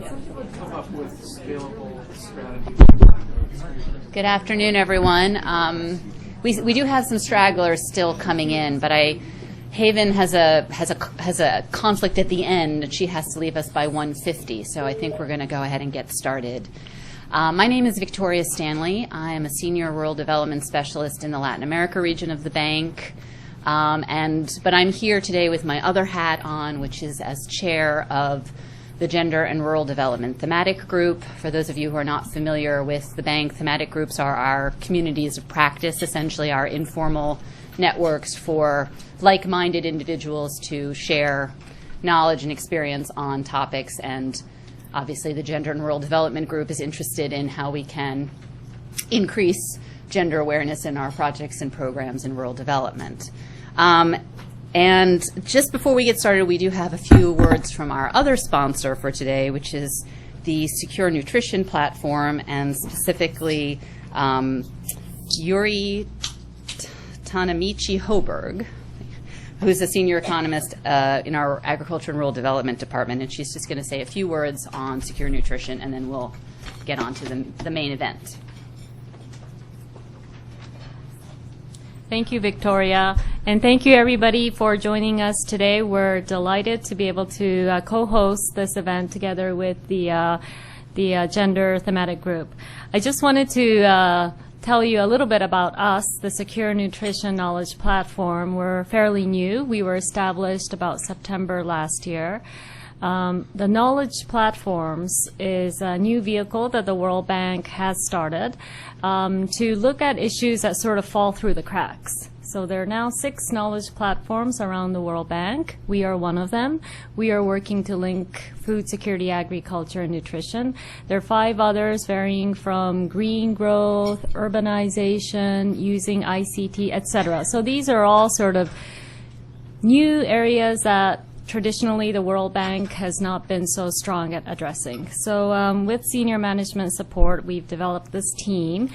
come up with scalable strategies? Good afternoon, everyone. We do have some stragglers still coming in, but Haven has a conflict at the end. She has to leave us by 1:50, so I think we're going to go ahead and get started. My name is Victoria Stanley. I am a senior rural development specialist in the Latin America region of the bank. But I'm here today with my other hat on, which is as chair of the Gender and Rural Development Thematic Group. For those of you who are not familiar with the bank, thematic groups are our communities of practice, essentially our informal networks for like-minded individuals to share knowledge and experience on topics. And obviously the Gender and Rural Development Group is interested in how we can increase gender awareness in our projects and programs in rural development. And just before we get started, we do have a few words from our other sponsor for today, which is the Secure Nutrition Platform, and specifically Yuri Tanamichi-Hoberg, who's a senior economist in our Agriculture and Rural Development Department, and she's just going to say a few words on secure nutrition, and then we'll get on to the main event. Thank you, Victoria, and thank you everybody for joining us today. We're delighted to be able to co-host this event together with the Gender Thematic Group. I just wanted to tell you a little bit about us, the Secure Nutrition Knowledge Platform. We're fairly new. We were established about September last year. The Knowledge Platforms is a new vehicle that the World Bank has started to look at issues that sort of fall through the cracks. So there are now 6 knowledge platforms around the World Bank. We are one of them. We are working to link food security, agriculture, and nutrition. There are 5 others varying from green growth, urbanization, using ICT, etc. So these are all sort of new areas that traditionally the World Bank has not been so strong at addressing. So with senior management support, we've developed this team,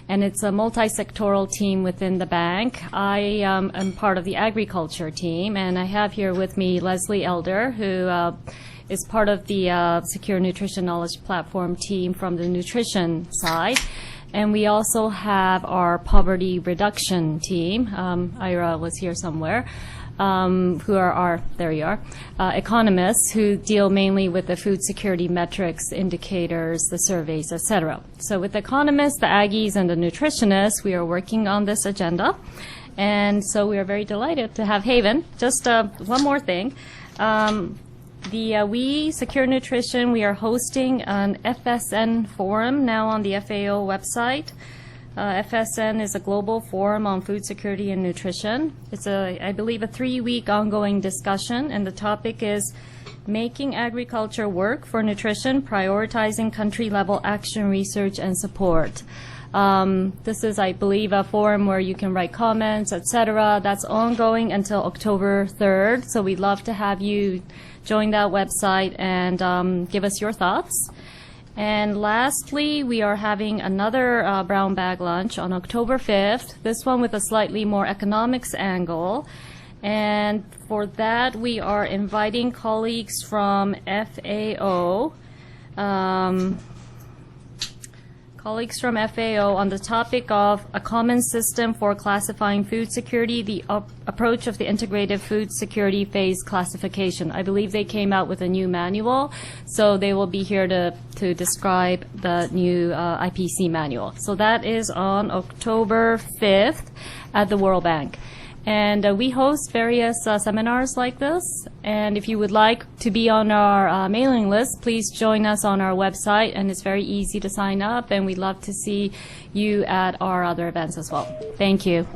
and it's a multi-sectoral team within the bank. I am part of the agriculture team, and I have here with me Leslie Elder, who is part of the Secure Nutrition Knowledge Platform team from the nutrition side. And we also have our poverty reduction team. Ira was here somewhere. Who are our, there you are, economists who deal mainly with the food security metrics, indicators, the surveys, etc. So with the economists, the Aggies, and the nutritionists, we are working on this agenda. And so we are very delighted to have Haven. Just one more thing. We, Secure Nutrition, we are hosting an FSN forum now on the FAO website. FSN is a global forum on food security and nutrition. It's I believe, a 3-week ongoing discussion, and the topic is making agriculture work for nutrition, prioritizing country-level action, research, and support. This is, I believe, a forum where you can write comments, etc. That's ongoing until October 3rd, so we'd love to have you join that website and give us your thoughts. And lastly, we are having another brown bag lunch on October 5th, this one with a slightly more economics angle. And for that, we are inviting colleagues from FAO, on the topic of a common system for classifying food security, the approach of the integrated food security phase classification. I believe they came out with a new manual, so they will be here to describe the new IPC manual. So that is on October 5th at the World Bank. And we host various seminars like this. And if you would like to be on our mailing list, please join us on our website. And it's very easy to sign up. And we'd love to see you at our other events as well. Thank you.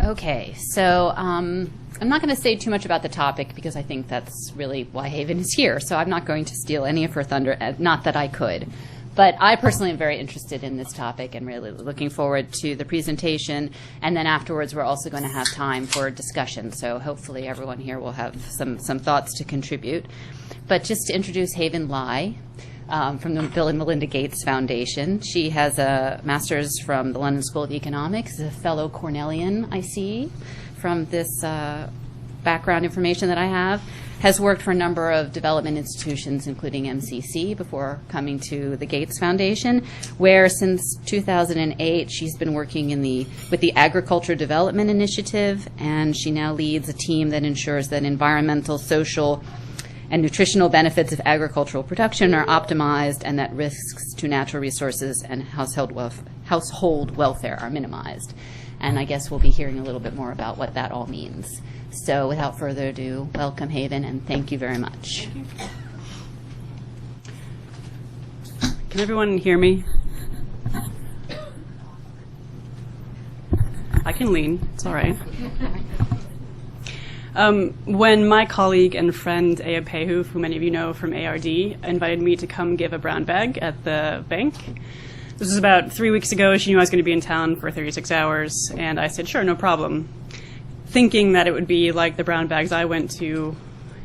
Okay, so I'm not going to say too much about the topic because I think that's really why Haven is here. So I'm not going to steal any of her thunder, not that I could. But I personally am very interested in this topic and really looking forward to the presentation. And then afterwards, we're also going to have time for discussion. So hopefully everyone here will have some thoughts to contribute. But just to introduce Haven Lai from the Bill Melinda Gates Foundation. She has a master's from the London School of Economics, a fellow Cornellian, I see, from this background information that I have, has worked for a number of development institutions, including MCC, before coming to the Gates Foundation, where since 2008 she's been working with the Agriculture Development Initiative, and she now leads a team that ensures that environmental, social, and nutritional benefits of agricultural production are optimized and that risks to natural resources and household welfare are minimized. And I guess we'll be hearing a little bit more about what that all means. So without further ado, welcome, Haven, and thank you very much. Can everyone hear me? I can lean. It's all right. When my colleague and friend Aya Pehu, who many of you know from ARD, invited me to come give a brown bag at the bank, this was about 3 weeks ago. She knew I was going to be in town for 36 hours, and I said, sure, no problem, thinking that it would be like the brown bags I went to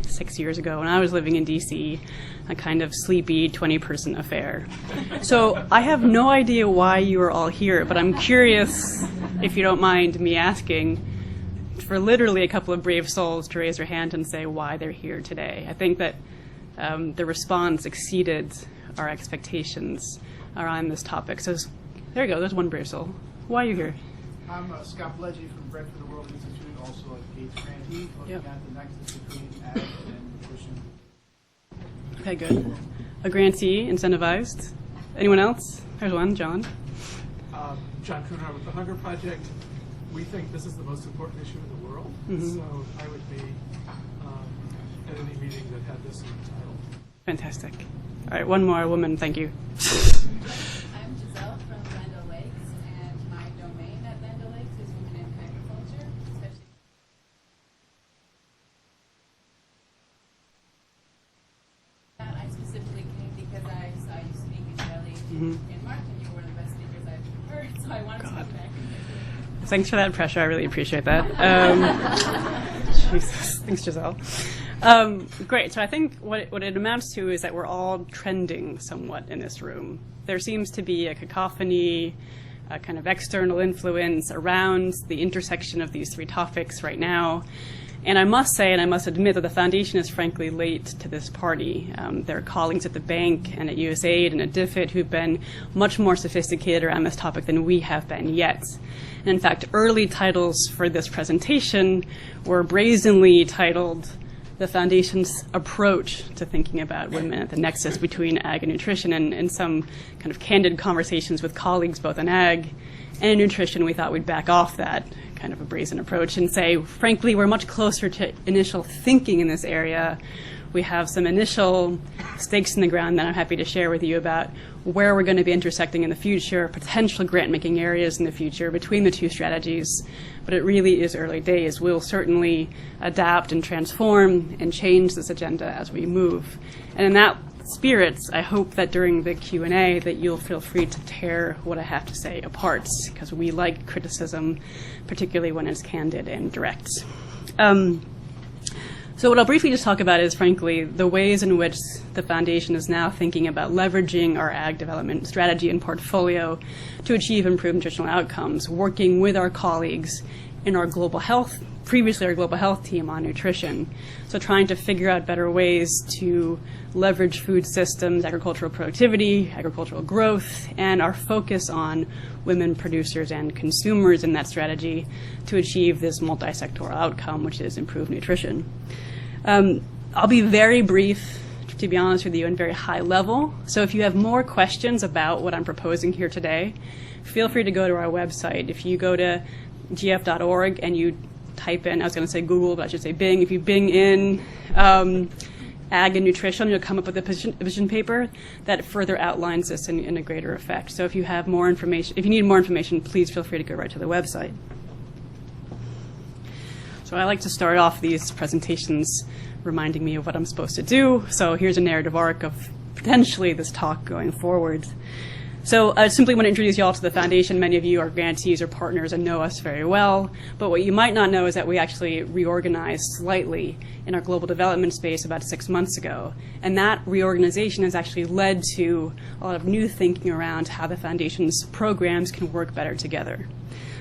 6 years ago when I was living in D.C., a kind of sleepy 20-person affair. So I have no idea why you are all here, but I'm curious, if you don't mind me asking, for literally a couple of brave souls to raise their hand and say why they're here today. I think that the response exceeded our expectations around this topic. So there you go, there's one brave soul. Why are you here? I'm Scott Pledgey from Bread for the World Institute, also a Gates grantee, looking at the nexus between ag and nutrition. Okay, good. A grantee, incentivized. Anyone else? There's one, John. John Kuhnhauer with the Hunger Project. We think this is the most important issue in the world, so I would be at any meeting that had this in the title. Fantastic. All right, one more woman, thank you. I'm Giselle from Land O'Lakes, and my domain at Land O'Lakes is women in agriculture, especially. I specifically came because I saw you speak in Delhi in March, and you were one of the best speakers I've heard, so I wanted to come back. Thanks for that pressure. I really appreciate that. Jesus. Thanks, Giselle. Great. So I think what it amounts to is that we're all trending somewhat in this room. There seems to be a cacophony, a kind of external influence around the intersection of these three topics right now. And I must say, and I must admit, that the Foundation is frankly late to this party. There are colleagues at the bank and at USAID and at DFID who've been much more sophisticated around this topic than we have been yet. And in fact, early titles for this presentation were brazenly titled the Foundation's approach to thinking about women at the nexus between ag and nutrition. And in some kind of candid conversations with colleagues both in ag and in nutrition, we thought we'd back off that kind of a brazen approach and say, frankly, we're much closer to initial thinking in this area. We have some initial stakes in the ground that I'm happy to share with you about where we're going to be intersecting in the future, potential grant-making areas in the future between the two strategies. But it really is early days. We'll certainly adapt and transform and change this agenda as we move. And in that spirit, I hope that during the Q&A that you'll feel free to tear what I have to say apart, because we like criticism, particularly when it's candid and direct. So what I'll briefly just talk about is, frankly, the ways in which the Foundation is now thinking about leveraging our ag development strategy and portfolio to achieve improved nutritional outcomes, working with our colleagues in our global health, previously our global health team on nutrition. So trying to figure out better ways to leverage food systems, agricultural productivity, agricultural growth, and our focus on women producers and consumers in that strategy to achieve this multi-sectoral outcome, which is improved nutrition. I'll be very brief, to be honest with you, and very high level. So if you have more questions about what I'm proposing here today, feel free to go to our website. If you go to gf.org and you type in, I was going to say Google, but I should say Bing. If you Bing in ag and nutrition, you'll come up with a position paper that further outlines this in a greater effect. So if you have more information, if you need more information, please feel free to go right to the website. So I like to start off these presentations reminding me of what I'm supposed to do. So here's a narrative arc of potentially this talk going forward. So I simply want to introduce you all to the Foundation. Many of you are grantees or partners and know us very well. But what you might not know is that we actually reorganized slightly in our global development space about 6 months ago. And that reorganization has actually led to a lot of new thinking around how the Foundation's programs can work better together.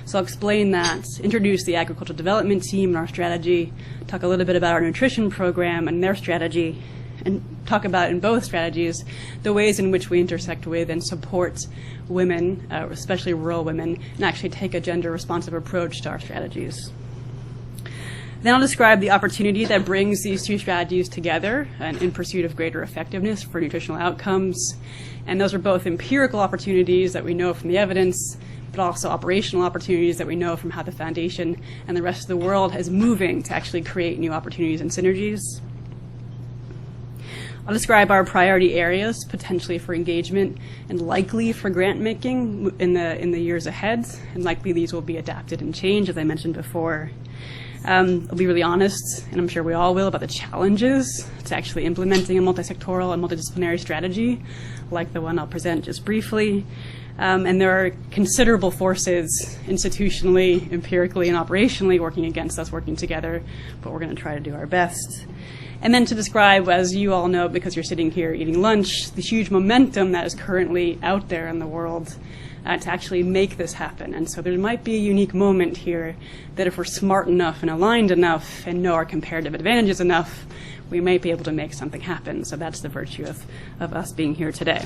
So I'll explain that, introduce the agricultural development team and our strategy, talk a little bit about our nutrition program and their strategy, and talk about in both strategies the ways in which we intersect with and support women, especially rural women, and actually take a gender-responsive approach to our strategies. Then I'll describe the opportunity that brings these two strategies together and in pursuit of greater effectiveness for nutritional outcomes. And those are both empirical opportunities that we know from the evidence, but also operational opportunities that we know from how the Foundation and the rest of the world is moving to actually create new opportunities and synergies. I'll describe our priority areas, potentially for engagement and likely for grant making in the years ahead, and likely these will be adapted and changed, as I mentioned before. I'll be really honest, and I'm sure we all will, about the challenges to actually implementing a multi-sectoral and multidisciplinary strategy, like the one I'll present just briefly. And there are considerable forces institutionally, empirically, and operationally working against us working together, but we're going to try to do our best. And then to describe, as you all know, because you're sitting here eating lunch, the huge momentum that is currently out there in the world to actually make this happen. And so there might be a unique moment here that if we're smart enough and aligned enough and know our comparative advantages enough, we might be able to make something happen. So that's the virtue of us being here today.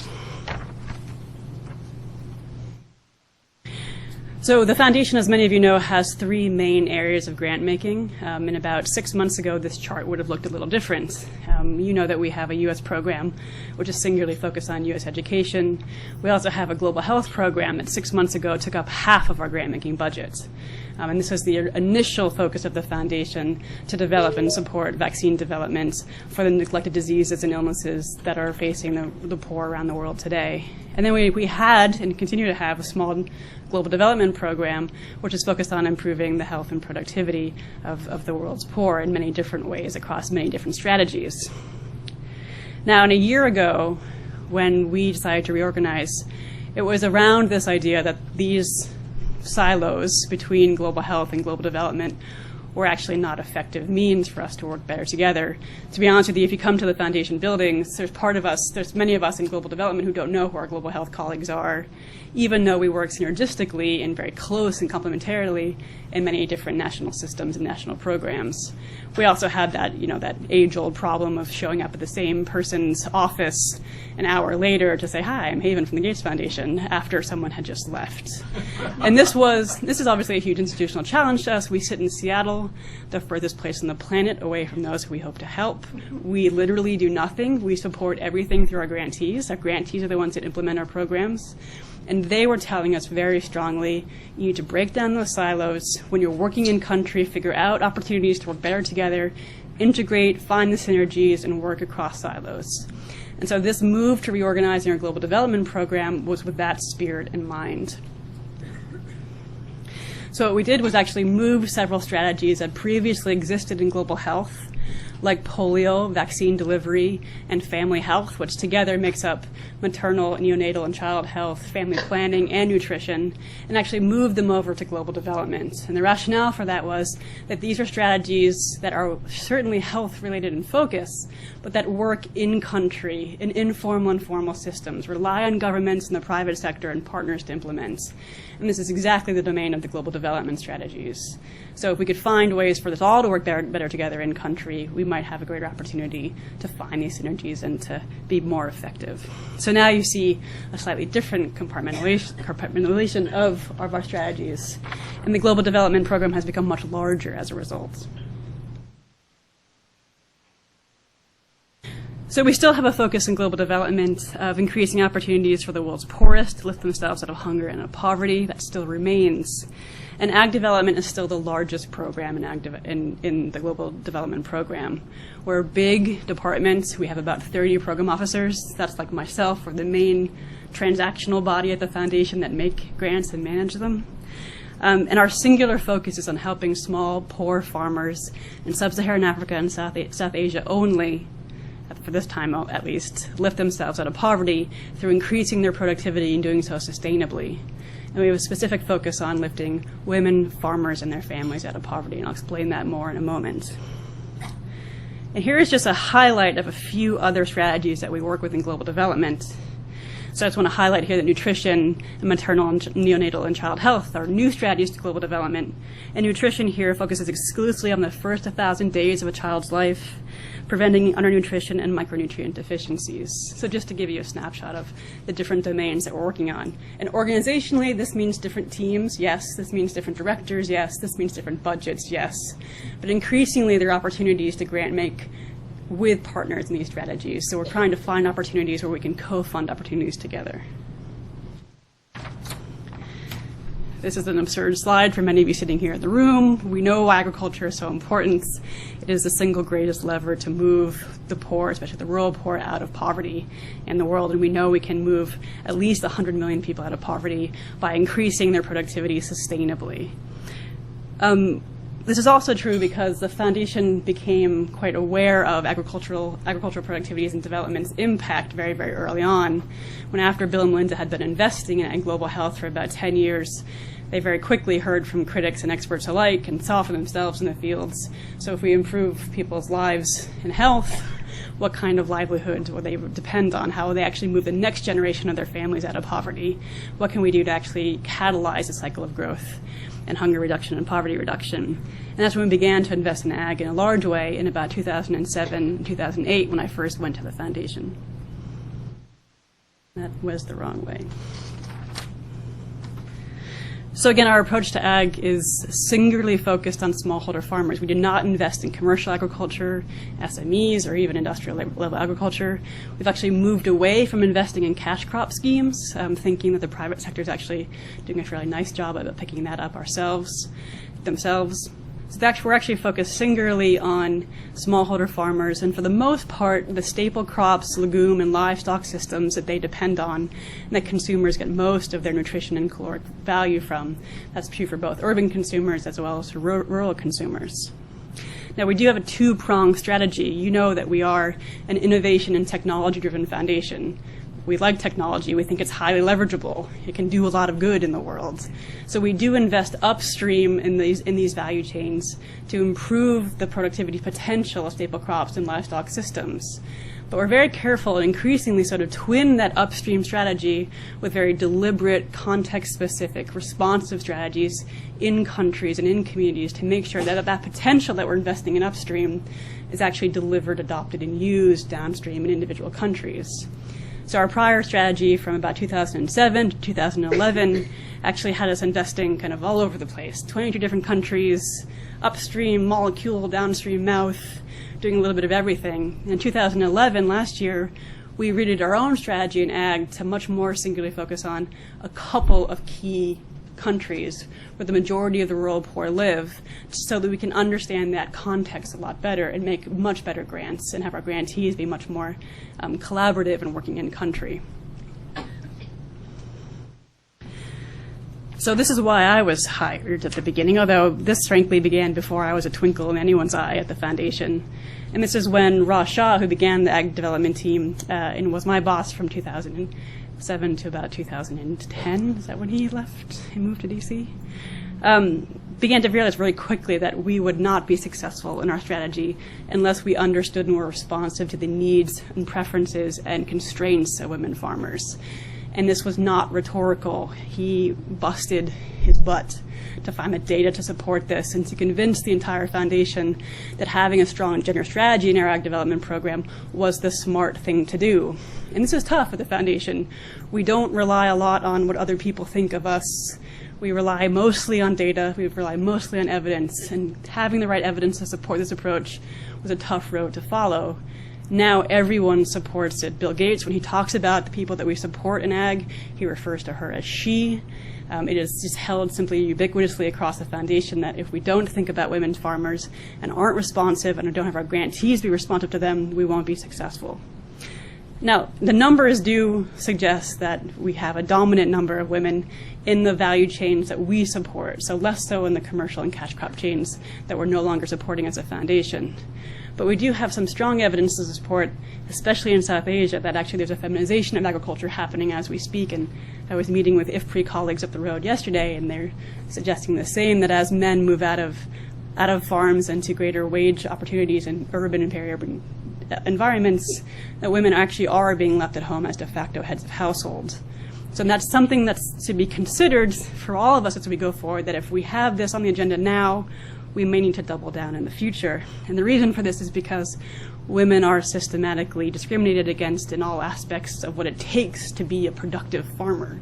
So the Foundation, as many of you know, has three main areas of grant making. And about 6 months ago, this chart would have looked a little different. You know that we have a U.S. program, which is singularly focused on U.S. education. We also have a global health program that 6 months ago took up half of our grant making budget. And this was the initial focus of the Foundation to develop and support vaccine development for the neglected diseases and illnesses that are facing the poor around the world today. And then we had and continue to have a small global development program, which is focused on improving the health and productivity of the world's poor in many different ways across many different strategies. Now, a year ago, when we decided to reorganize, it was around this idea that these silos between global health and global development were actually not effective means for us to work better together. To be honest with you, if you come to the Foundation buildings, there's many of us in global development who don't know who our global health colleagues are, even though we work synergistically and very close and complementarily in many different national systems and national programs. We also had that age-old problem of showing up at the same person's office an hour later to say, "Hi, I'm Haven from the Gates Foundation," after someone had just left. And this is obviously a huge institutional challenge to us. We sit in Seattle, the furthest place on the planet away from those who we hope to help. We literally do nothing. We support everything through our grantees. Our grantees are the ones that implement our programs. And they were telling us very strongly, you need to break down those silos. When you're working in country, figure out opportunities to work better together, integrate, find the synergies, and work across silos. And so this move to reorganizing our global development program was with that spirit in mind. So what we did was actually move several strategies that previously existed in global health, like polio, vaccine delivery, and family health, which together makes up maternal, neonatal, and child health, family planning, and nutrition, and actually moved them over to global development. And the rationale for that was that these are strategies that are certainly health-related in focus, but that work in country, in informal and formal systems, rely on governments and the private sector and partners to implement. And this is exactly the domain of the global development strategies. So if we could find ways for this all to work better together in country, we might have a greater opportunity to find these synergies and to be more effective. So now you see a slightly different compartmentalization of our strategies. And the global development program has become much larger as a result. So we still have a focus in global development of increasing opportunities for the world's poorest to lift themselves out of hunger and of poverty. That still remains. And ag development is still the largest program in the global development program. We're a big department. We have about 30 program officers. That's like myself. We're the main transactional body at the Foundation that make grants and manage them. And our singular focus is on helping small, poor farmers in sub-Saharan Africa and South Asia only, for this time at least, lift themselves out of poverty through increasing their productivity and doing so sustainably. And we have a specific focus on lifting women, farmers, and their families out of poverty, and I'll explain that more in a moment. And here is just a highlight of a few other strategies that we work with in global development. So I just want to highlight here that nutrition and maternal and neonatal and child health are new strategies to global development. And nutrition here focuses exclusively on the first 1,000 days of a child's life, preventing undernutrition and micronutrient deficiencies. So just to give you a snapshot of the different domains that we're working on. And organizationally, this means different teams, yes. This means different directors, yes. This means different budgets, yes. But increasingly, there are opportunities to grant make with partners in these strategies. So we're trying to find opportunities where we can co-fund opportunities together. This is an absurd slide for many of you sitting here in the room. We know why agriculture is so important. It is the single greatest lever to move the poor, especially the rural poor, out of poverty in the world. And we know we can move at least 100 million people out of poverty by increasing their productivity sustainably. This is also true because the foundation became quite aware of agricultural productivities and development's impact very, very early on. When after Bill and Melinda had been investing in global health for about 10 years, they very quickly heard from critics and experts alike and saw for themselves in the fields. So if we improve people's lives and health, what kind of livelihood will they depend on? How will they actually move the next generation of their families out of poverty? What can we do to actually catalyze a cycle of growth and hunger reduction and poverty reduction? And that's when we began to invest in ag in a large way in about 2007 and 2008 when I first went to the foundation. That was the wrong way. So again, our approach to ag is singularly focused on smallholder farmers. We do not invest in commercial agriculture, SMEs, or even industrial level agriculture. We've actually moved away from investing in cash crop schemes, thinking that the private sector is actually doing a fairly nice job of picking that up themselves. So we're actually focused singularly on smallholder farmers, and for the most part, the staple crops, legume, and livestock systems that they depend on, and that consumers get most of their nutrition and caloric value from. That's true for both urban consumers as well as for rural consumers. Now, we do have a two-pronged strategy. You know that we are an innovation and technology-driven foundation. We like technology. We think it's highly leverageable. It can do a lot of good in the world. So we do invest upstream in these value chains to improve the productivity potential of staple crops and livestock systems. But we're very careful and increasingly sort of twin that upstream strategy with very deliberate, context-specific, responsive strategies in countries and in communities to make sure that that potential that we're investing in upstream is actually delivered, adopted, and used downstream in individual countries. So our prior strategy from about 2007 to 2011 actually had us investing kind of all over the place, 22 different countries, upstream, molecule, downstream, mouth, doing a little bit of everything. In 2011, last year, we redid our own strategy in ag to much more singularly focus on a couple of key countries where the majority of the rural poor live, so that we can understand that context a lot better and make much better grants and have our grantees be much more collaborative and working in country. So this is why I was hired at the beginning, although this frankly began before I was a twinkle in anyone's eye at the foundation. And this is when Ross Shaw, who began the ag development team and was my boss from 2007 to about 2010, is that when he left and moved to DC? Began to realize really quickly that we would not be successful in our strategy unless we understood and were responsive to the needs and preferences and constraints of women farmers. And this was not rhetorical. He busted his butt to find the data to support this and to convince the entire foundation that having a strong gender strategy in our ag development program was the smart thing to do. And this is tough for the foundation. We don't rely a lot on what other people think of us. We rely mostly on data. We rely mostly on evidence. And having the right evidence to support this approach was a tough road to follow. Now everyone supports it. Bill Gates, when he talks about the people that we support in ag, he refers to her as she. It is just held simply ubiquitously across the foundation that if we don't think about women farmers and aren't responsive and don't have our grantees be responsive to them, we won't be successful. Now, the numbers do suggest that we have a dominant number of women in the value chains that we support, so less so in the commercial and cash crop chains that we're no longer supporting as a foundation. But we do have some strong evidence to support, especially in South Asia, that actually there's a feminization of agriculture happening as we speak. And I was meeting with IFPRI colleagues up the road yesterday, and they're suggesting the same, that as men move out of out of farms and to greater wage opportunities in urban and peri-urban environments, that women actually are being left at home as de facto heads of household. So that's something that's to be considered for all of us as we go forward, that if we have this on the agenda now, we may need to double down in the future. And the reason for this is because women are systematically discriminated against in all aspects of what it takes to be a productive farmer.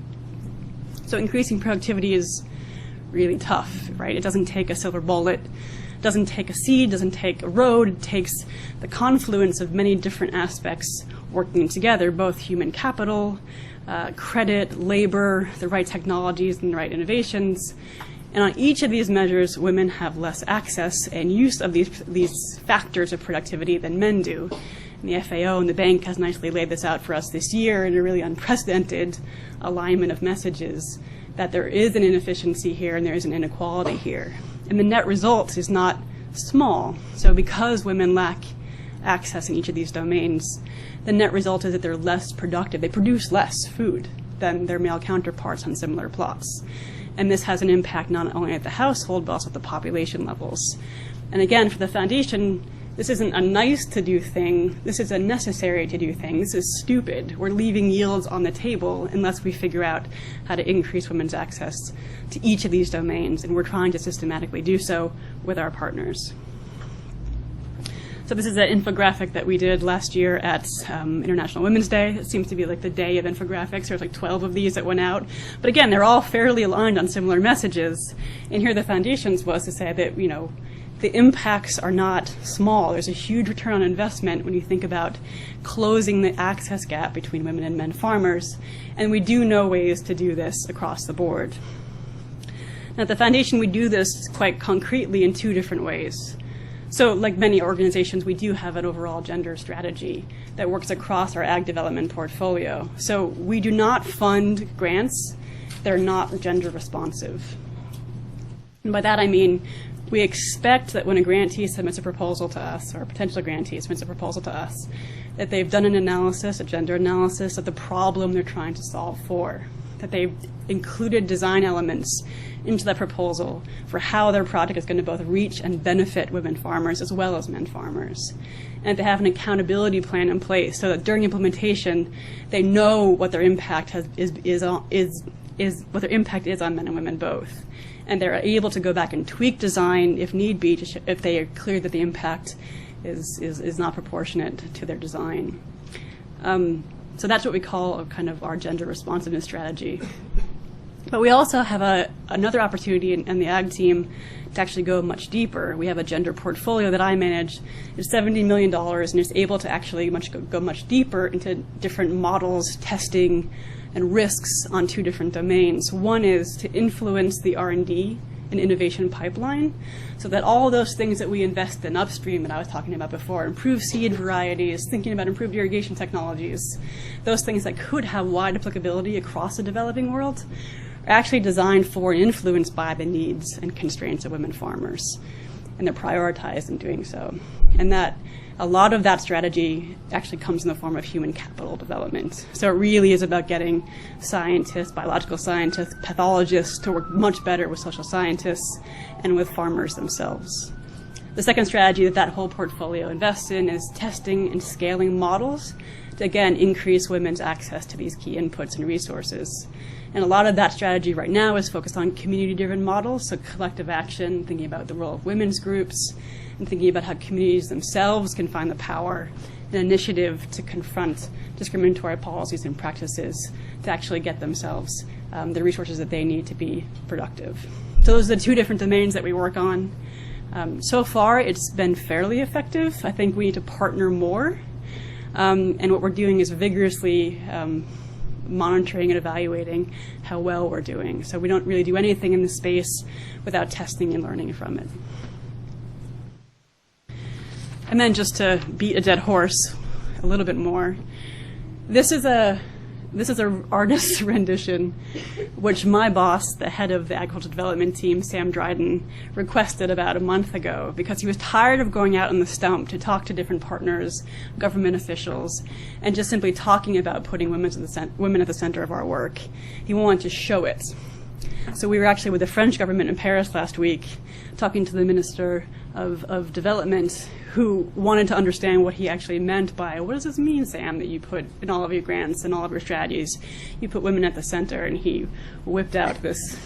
So increasing productivity is really tough, right? It doesn't take a silver bullet, doesn't take a seed, doesn't take a road. It takes the confluence of many different aspects working together, both human capital, credit, labor, the right technologies, and the right innovations. And on each of these measures, women have less access and use of these factors of productivity than men do. And the FAO and the bank has nicely laid this out for us this year in a really unprecedented alignment of messages, that there is an inefficiency here and there is an inequality here. And the net result is not small. So because women lack access in each of these domains, the net result is that they're less productive. They produce less food than their male counterparts on similar plots. And this has an impact not only at the household, but also at the population levels. And again, for the foundation, this isn't a nice to do thing. This is a necessary to do thing. This is stupid. We're leaving yields on the table unless we figure out how to increase women's access to each of these domains. And we're trying to systematically do so with our partners. So this is an infographic that we did last year at International Women's Day. It seems to be like the day of infographics. There's like 12 of these that went out. But again, they're all fairly aligned on similar messages. And here the foundations was to say that, the impacts are not small. There's a huge return on investment when you think about closing the access gap between women and men farmers. And we do know ways to do this across the board. Now, at the foundation, we do this quite concretely in two different ways. So like many organizations, we do have an overall gender strategy that works across our ag development portfolio. So we do not fund grants that are not gender responsive. And by that I mean, we expect that when a grantee submits a proposal to us, or a potential grantee submits a proposal to us, that they've done an analysis, a gender analysis of the problem they're trying to solve for, that they've included design elements into that proposal for how their project is going to both reach and benefit women farmers as well as men farmers. And to have an accountability plan in place so that during implementation, they know what their impact is what their impact is on men and women both. And they're able to go back and tweak design if need be, if they are clear that the impact is not proportionate to their design. So that's what we call kind of our gender responsiveness strategy. But we also have another opportunity in the ag team to actually go much deeper. We have a gender portfolio that I manage. It's $70 million, and it's able to actually go much deeper into different models, testing, and risks on two different domains. One is to influence the R&D and innovation pipeline, so that all those things that we invest in upstream that I was talking about before, improved seed varieties, thinking about improved irrigation technologies, those things that could have wide applicability across the developing world, are actually designed for and influenced by the needs and constraints of women farmers. And they're prioritized in doing so. And that a lot of that strategy actually comes in the form of human capital development. So it really is about getting scientists, biological scientists, pathologists to work much better with social scientists and with farmers themselves. The second strategy that whole portfolio invests in is testing and scaling models to, again, increase women's access to these key inputs and resources. And a lot of that strategy right now is focused on community-driven models, so collective action, thinking about the role of women's groups, and thinking about how communities themselves can find the power and initiative to confront discriminatory policies and practices to actually get themselves the resources that they need to be productive. So those are the two different domains that we work on. So far, it's been fairly effective. I think we need to partner more. And what we're doing is vigorously monitoring and evaluating how well we're doing. So we don't really do anything in this space without testing and learning from it. And then just to beat a dead horse a little bit more, this is a artist's rendition, which my boss, the head of the agricultural development team, Sam Dryden, requested about a month ago because he was tired of going out on the stump to talk to different partners, government officials, and just simply talking about putting women at the center of our work. He wanted to show it. So we were actually with the French government in Paris last week talking to the Minister of Development, who wanted to understand what he actually meant by, what does this mean, Sam, that you put in all of your grants and all of your strategies, you put women at the center? And he whipped out this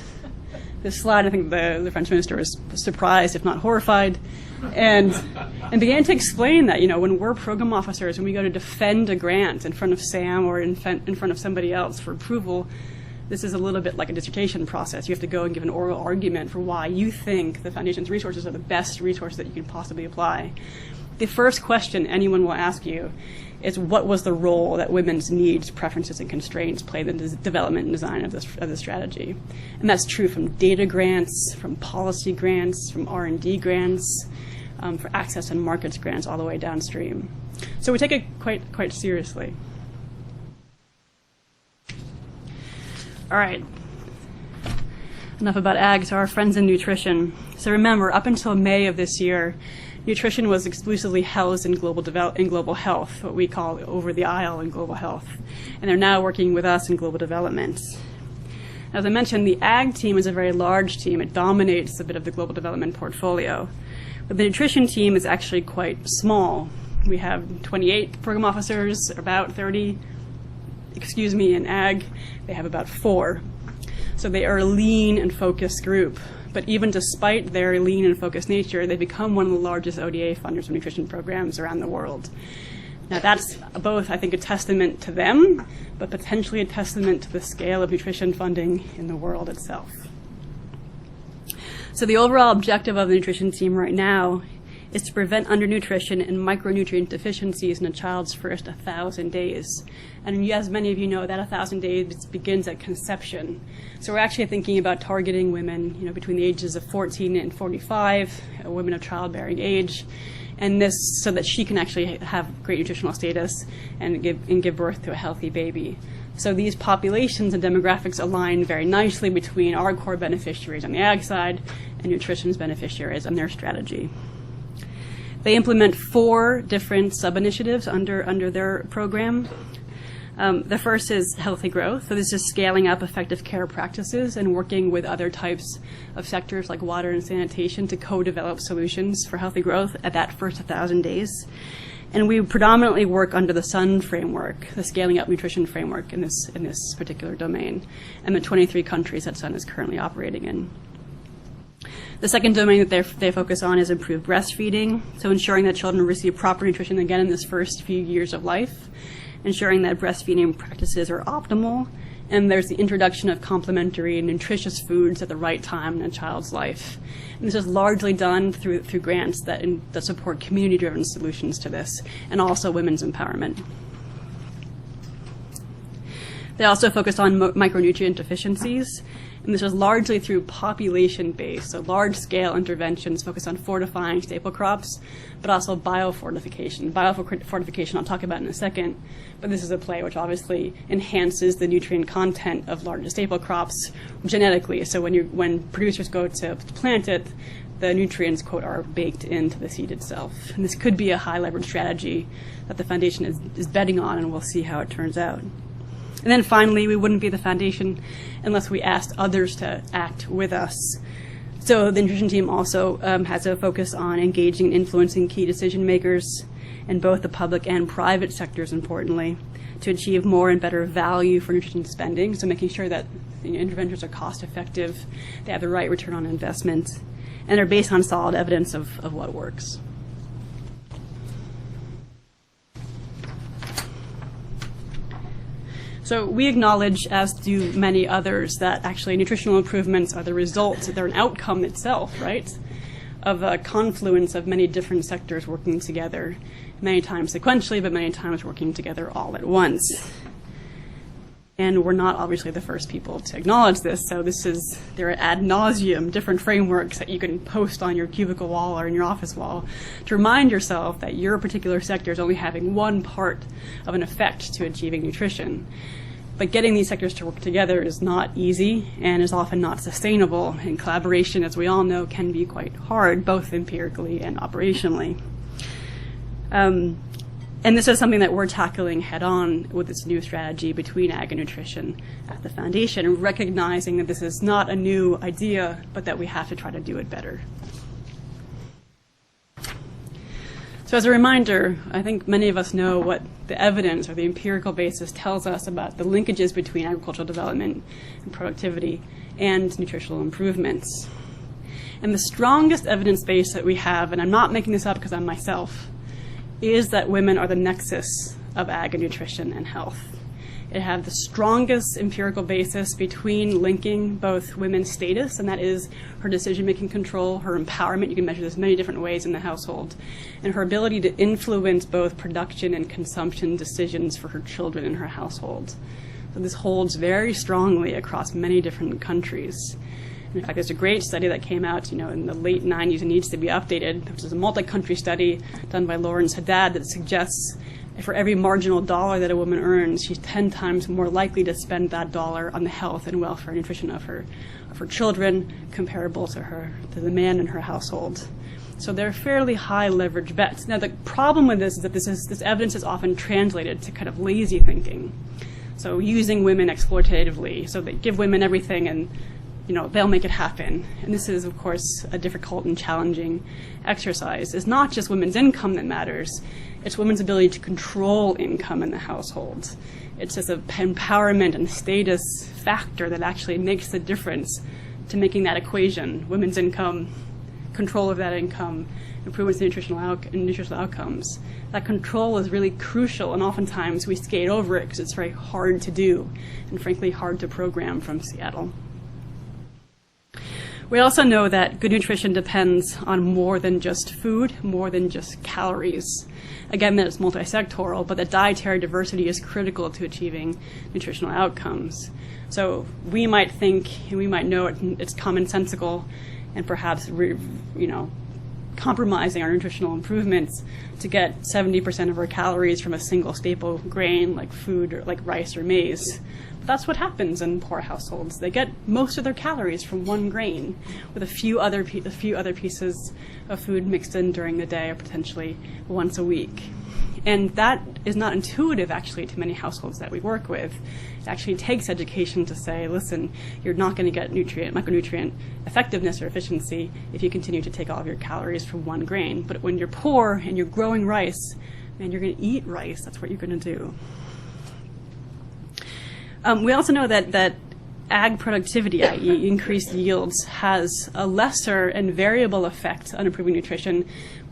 slide. I think the French minister was surprised, if not horrified, and began to explain that, when we're program officers and we go to defend a grant in front of Sam or in front of somebody else for approval, this is a little bit like a dissertation process. You have to go and give an oral argument for why you think the foundation's resources are the best resources that you can possibly apply. The first question anyone will ask you is, what was the role that women's needs, preferences, and constraints played in the development and design of this strategy? And that's true from data grants, from policy grants, from R&D grants, for access and markets grants, all the way downstream. So we take it quite seriously. All right, enough about ag, so our friends in nutrition. So remember, up until May of this year, nutrition was exclusively housed in global health, what we call over the aisle in global health. And they're now working with us in global development. As I mentioned, the ag team is a very large team. It dominates a bit of the global development portfolio. But the nutrition team is actually quite small. We have 28 program officers, about 30 in ag. They have about 4. So they are a lean and focused group. But even despite their lean and focused nature, they become one of the largest ODA funders of nutrition programs around the world. Now that's both, I think, a testament to them, but potentially a testament to the scale of nutrition funding in the world itself. So the overall objective of the nutrition team right now is to prevent undernutrition and micronutrient deficiencies in a child's first 1,000 days. And as many of you know, that 1,000 days begins at conception. So we're actually thinking about targeting women, between the ages of 14 and 45, women of childbearing age, and this so that she can actually have great nutritional status and give birth to a healthy baby. So these populations and demographics align very nicely between our core beneficiaries on the ag side and nutrition's beneficiaries and their strategy. They implement 4 different sub-initiatives under their program. The first is healthy growth. So this is scaling up effective care practices and working with other types of sectors like water and sanitation to co-develop solutions for healthy growth at that first 1,000 days. And we predominantly work under the SUN framework, the Scaling Up Nutrition framework in this particular domain, and the 23 countries that SUN is currently operating in. The second domain that they focus on is improved breastfeeding, so ensuring that children receive proper nutrition again in this first few years of life, ensuring that breastfeeding practices are optimal, and there's the introduction of complementary and nutritious foods at the right time in a child's life. And this is largely done through grants that support community-driven solutions to this, and also women's empowerment. They also focus on micronutrient deficiencies, and this is largely through population-based, so large-scale interventions focused on fortifying staple crops, but also biofortification. Biofortification I'll talk about in a second, but this is a play which obviously enhances the nutrient content of larger staple crops genetically. So when producers go to plant it, the nutrients, quote, are baked into the seed itself. And this could be a high-leverage strategy that the foundation is betting on, and we'll see how it turns out. And then finally, we wouldn't be the foundation unless we asked others to act with us. So the nutrition team also has a focus on engaging and influencing key decision makers in both the public and private sectors, importantly, to achieve more and better value for nutrition spending. So making sure that interventions are cost effective, they have the right return on investment, and are based on solid evidence of what works. So we acknowledge, as do many others, that actually nutritional improvements are the result, they're an outcome itself, right, of a confluence of many different sectors working together, many times sequentially, but many times working together all at once. And we're not obviously the first people to acknowledge this, so there are ad nauseum different frameworks that you can post on your cubicle wall or in your office wall to remind yourself that your particular sector is only having one part of an effect to achieving nutrition. But getting these sectors to work together is not easy and is often not sustainable, and collaboration, as we all know, can be quite hard, both empirically and operationally. And this is something that we're tackling head-on with this new strategy between ag and nutrition at the foundation, and recognizing that this is not a new idea, but that we have to try to do it better. So as a reminder, I think many of us know what the evidence or the empirical basis tells us about the linkages between agricultural development and productivity and nutritional improvements. And the strongest evidence base that we have, and I'm not making this up because I'm myself, is that women are the nexus of ag and nutrition and health. It has the strongest empirical basis between linking both women's status, and that is her decision-making control, her empowerment, you can measure this many different ways in the household, and her ability to influence both production and consumption decisions for her children in her household. So this holds very strongly across many different countries. In fact, there's a great study that came out, in the late 90s and needs to be updated, which is a multi-country study done by Lawrence Haddad that suggests for every marginal dollar that a woman earns, she's 10 times more likely to spend that dollar on the health and welfare and nutrition of her children, comparable to the man in her household. So they're fairly high leverage bets. Now, the problem with this is that this evidence is often translated to kind of lazy thinking. So using women exploitatively, so they give women everything and they'll make it happen. And this is, of course, a difficult and challenging exercise. It's not just women's income that matters. It's women's ability to control income in the household. It's just an empowerment and status factor that actually makes the difference to making that equation, women's income, control of that income, improvements in nutritional outcomes. That control is really crucial, and oftentimes we skate over it because it's very hard to do and, frankly, hard to program from Seattle. We also know that good nutrition depends on more than just food, more than just calories. Again, that it's multi-sectoral, but that dietary diversity is critical to achieving nutritional outcomes. So we might think, and we might know it's commonsensical, and perhaps compromising our nutritional improvements to get 70% of our calories from a single staple grain like food or like rice or maize. That's what happens in poor households. They get most of their calories from one grain, with a few other pieces of food mixed in during the day, or potentially once a week. And that is not intuitive, actually, to many households that we work with. It actually takes education to say, listen, you're not going to get micronutrient effectiveness or efficiency if you continue to take all of your calories from one grain. But when you're poor and you're growing rice, man, you're going to eat rice. That's what you're going to do. We also know that ag productivity, i.e. increased yields, has a lesser and variable effect on improving nutrition,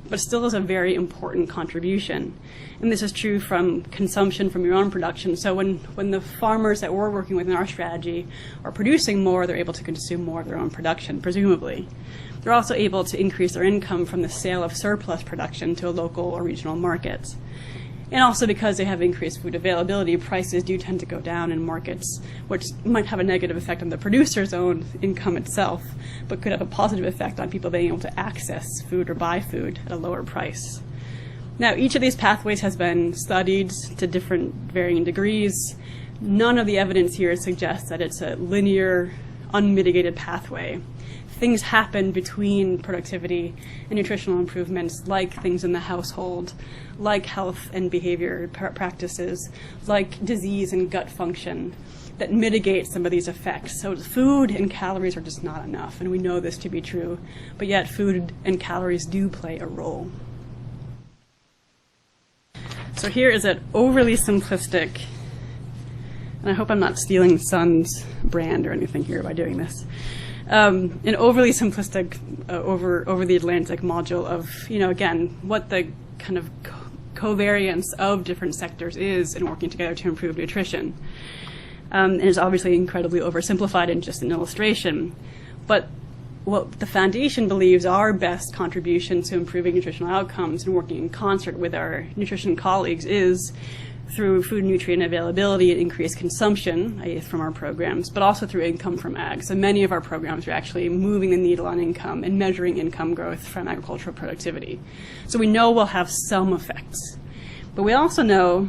but still is a very important contribution. And this is true from consumption from your own production. So when the farmers that we're working with in our strategy are producing more, they're able to consume more of their own production, presumably. They're also able to increase their income from the sale of surplus production to a local or regional market. And also because they have increased food availability, prices do tend to go down in markets, which might have a negative effect on the producer's own income itself, but could have a positive effect on people being able to access food or buy food at a lower price. Now, each of these pathways has been studied to different varying degrees. None of the evidence here suggests that it's a linear, unmitigated pathway. Things happen between productivity and nutritional improvements, like things in the household, like health and behavior practices, like disease and gut function, that mitigate some of these effects. So food and calories are just not enough, and we know this to be true, but yet food and calories do play a role. So here is an overly simplistic, and I hope I'm not stealing Sun's brand or anything here by doing this, an overly simplistic over the Atlantic module of, again, what the kind of covariance of different sectors is in working together to improve nutrition. And it's obviously incredibly oversimplified in just an illustration. But what the foundation believes our best contribution to improving nutritional outcomes and working in concert with our nutrition colleagues is through food and nutrient availability and increased consumption from our programs, but also through income from ag. So many of our programs are actually moving the needle on income and measuring income growth from agricultural productivity. So we know we'll have some effects. But we also know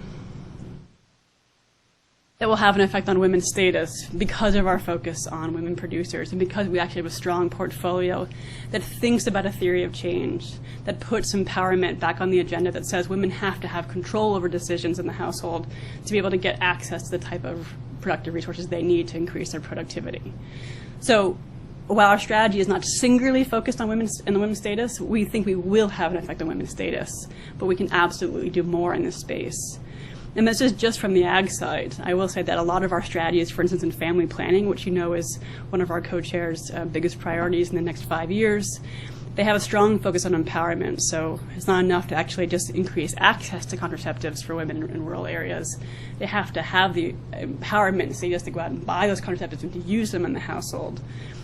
that will have an effect on women's status because of our focus on women producers and because we actually have a strong portfolio that thinks about a theory of change, that puts empowerment back on the agenda, that says women have to have control over decisions in the household to be able to get access to the type of productive resources they need to increase their productivity. So while our strategy is not singularly focused on women's status, we think we will have an effect on women's status, but we can absolutely do more in this space. And this is just from the ag side. I will say that a lot of our strategies, for instance, in family planning, which you know is one of our co-chairs' biggest priorities in the next 5 years, they have a strong focus on empowerment. So it's not enough to actually just increase access to contraceptives for women in rural areas. They have to have the empowerment, say, just to go out and buy those contraceptives and to use them in the household.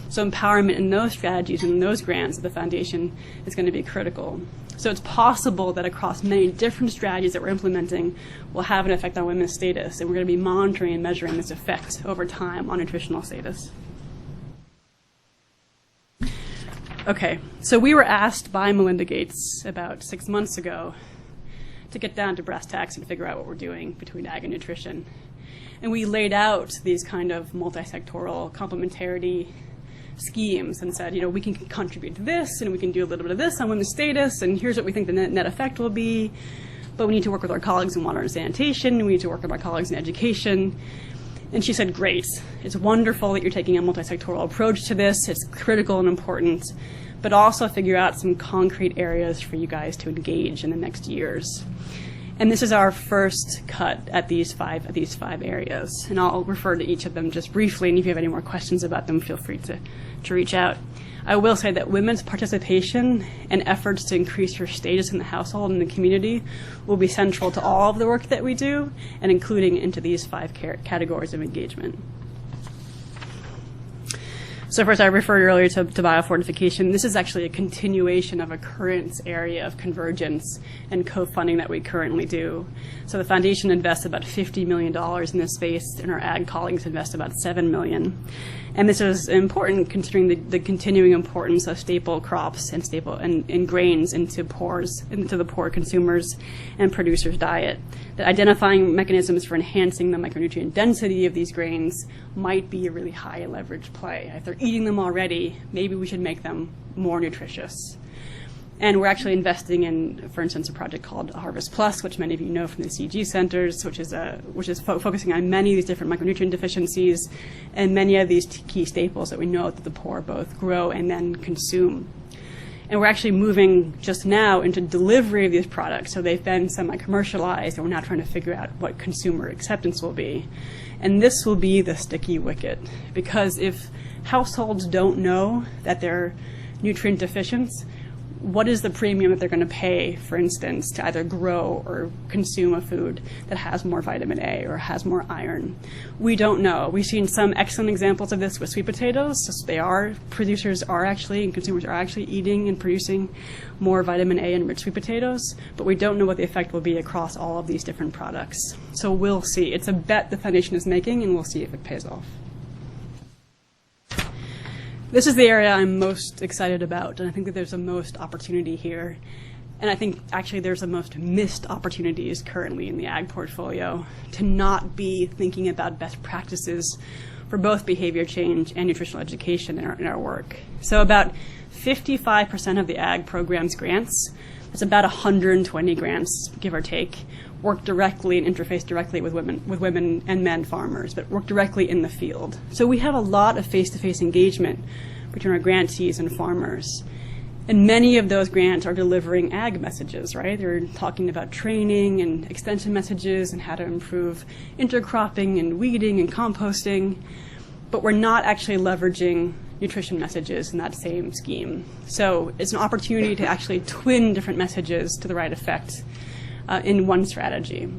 So empowerment in those strategies and in those grants of the foundation is going to be critical. So it's possible that across many different strategies that we're implementing will have an effect on women's status, and we're going to be monitoring and measuring this effect over time on nutritional status. Okay, so we were asked by Melinda Gates about 6 months ago to get down to brass tacks and figure out what we're doing between ag and nutrition. And we laid out these kind of multi-sectoral complementarity schemes and said, we can contribute to this and we can do a little bit of this on women's status, and here's what we think the net effect will be. But we need to work with our colleagues in water and sanitation, and we need to work with our colleagues in education. And she said, great, it's wonderful that you're taking a multi-sectoral approach to this. It's critical and important, but also figure out some concrete areas for you guys to engage in the next years. And this is our first cut at these five areas. And I'll refer to each of them just briefly, and if you have any more questions about them, feel free to reach out. I will say that women's participation and efforts to increase your status in the household and the community will be central to all of the work that we do, and including into these 5 categories of engagement. So first, I referred earlier to biofortification. This is actually a continuation of a current area of convergence and co-funding that we currently do. So the foundation invests about $50 million in this space, and our ag colleagues invest about $7 million. And this is important considering the continuing importance of staple crops and grains into the poor consumers and producers' diet. That identifying mechanisms for enhancing the micronutrient density of these grains might be a really high leverage play. If they're eating them already, maybe we should make them more nutritious. And we're actually investing in, for instance, a project called Harvest Plus, which many of you know from the CG centers, which is focusing on many of these different micronutrient deficiencies and many of these key staples that we know that the poor both grow and then consume. And we're actually moving just now into delivery of these products. So they've been semi-commercialized, and we're now trying to figure out what consumer acceptance will be. And this will be the sticky wicket, because if households don't know that they're nutrient deficient, what is the premium that they're going to pay, for instance, to either grow or consume a food that has more vitamin A or has more iron? We don't know. We've seen some excellent examples of this with sweet potatoes. So producers are actually, and consumers are actually eating and producing more vitamin A enriched sweet potatoes, but we don't know what the effect will be across all of these different products. So we'll see. It's a bet the foundation is making, and we'll see if it pays off. This is the area I'm most excited about, and I think that there's the most opportunity here. And I think actually there's the most missed opportunities currently in the ag portfolio to not be thinking about best practices for both behavior change and nutritional education in our work. So about 55% of the ag program's grants, that's about 120 grants, give or take, work directly and interface directly with women and men farmers, but work directly in the field. So we have a lot of face-to-face engagement between our grantees and farmers. And many of those grants are delivering ag messages, right? They're talking about training and extension messages and how to improve intercropping and weeding and composting, but we're not actually leveraging nutrition messages in that same scheme. So it's an opportunity to actually twin different messages to the right effect in one strategy.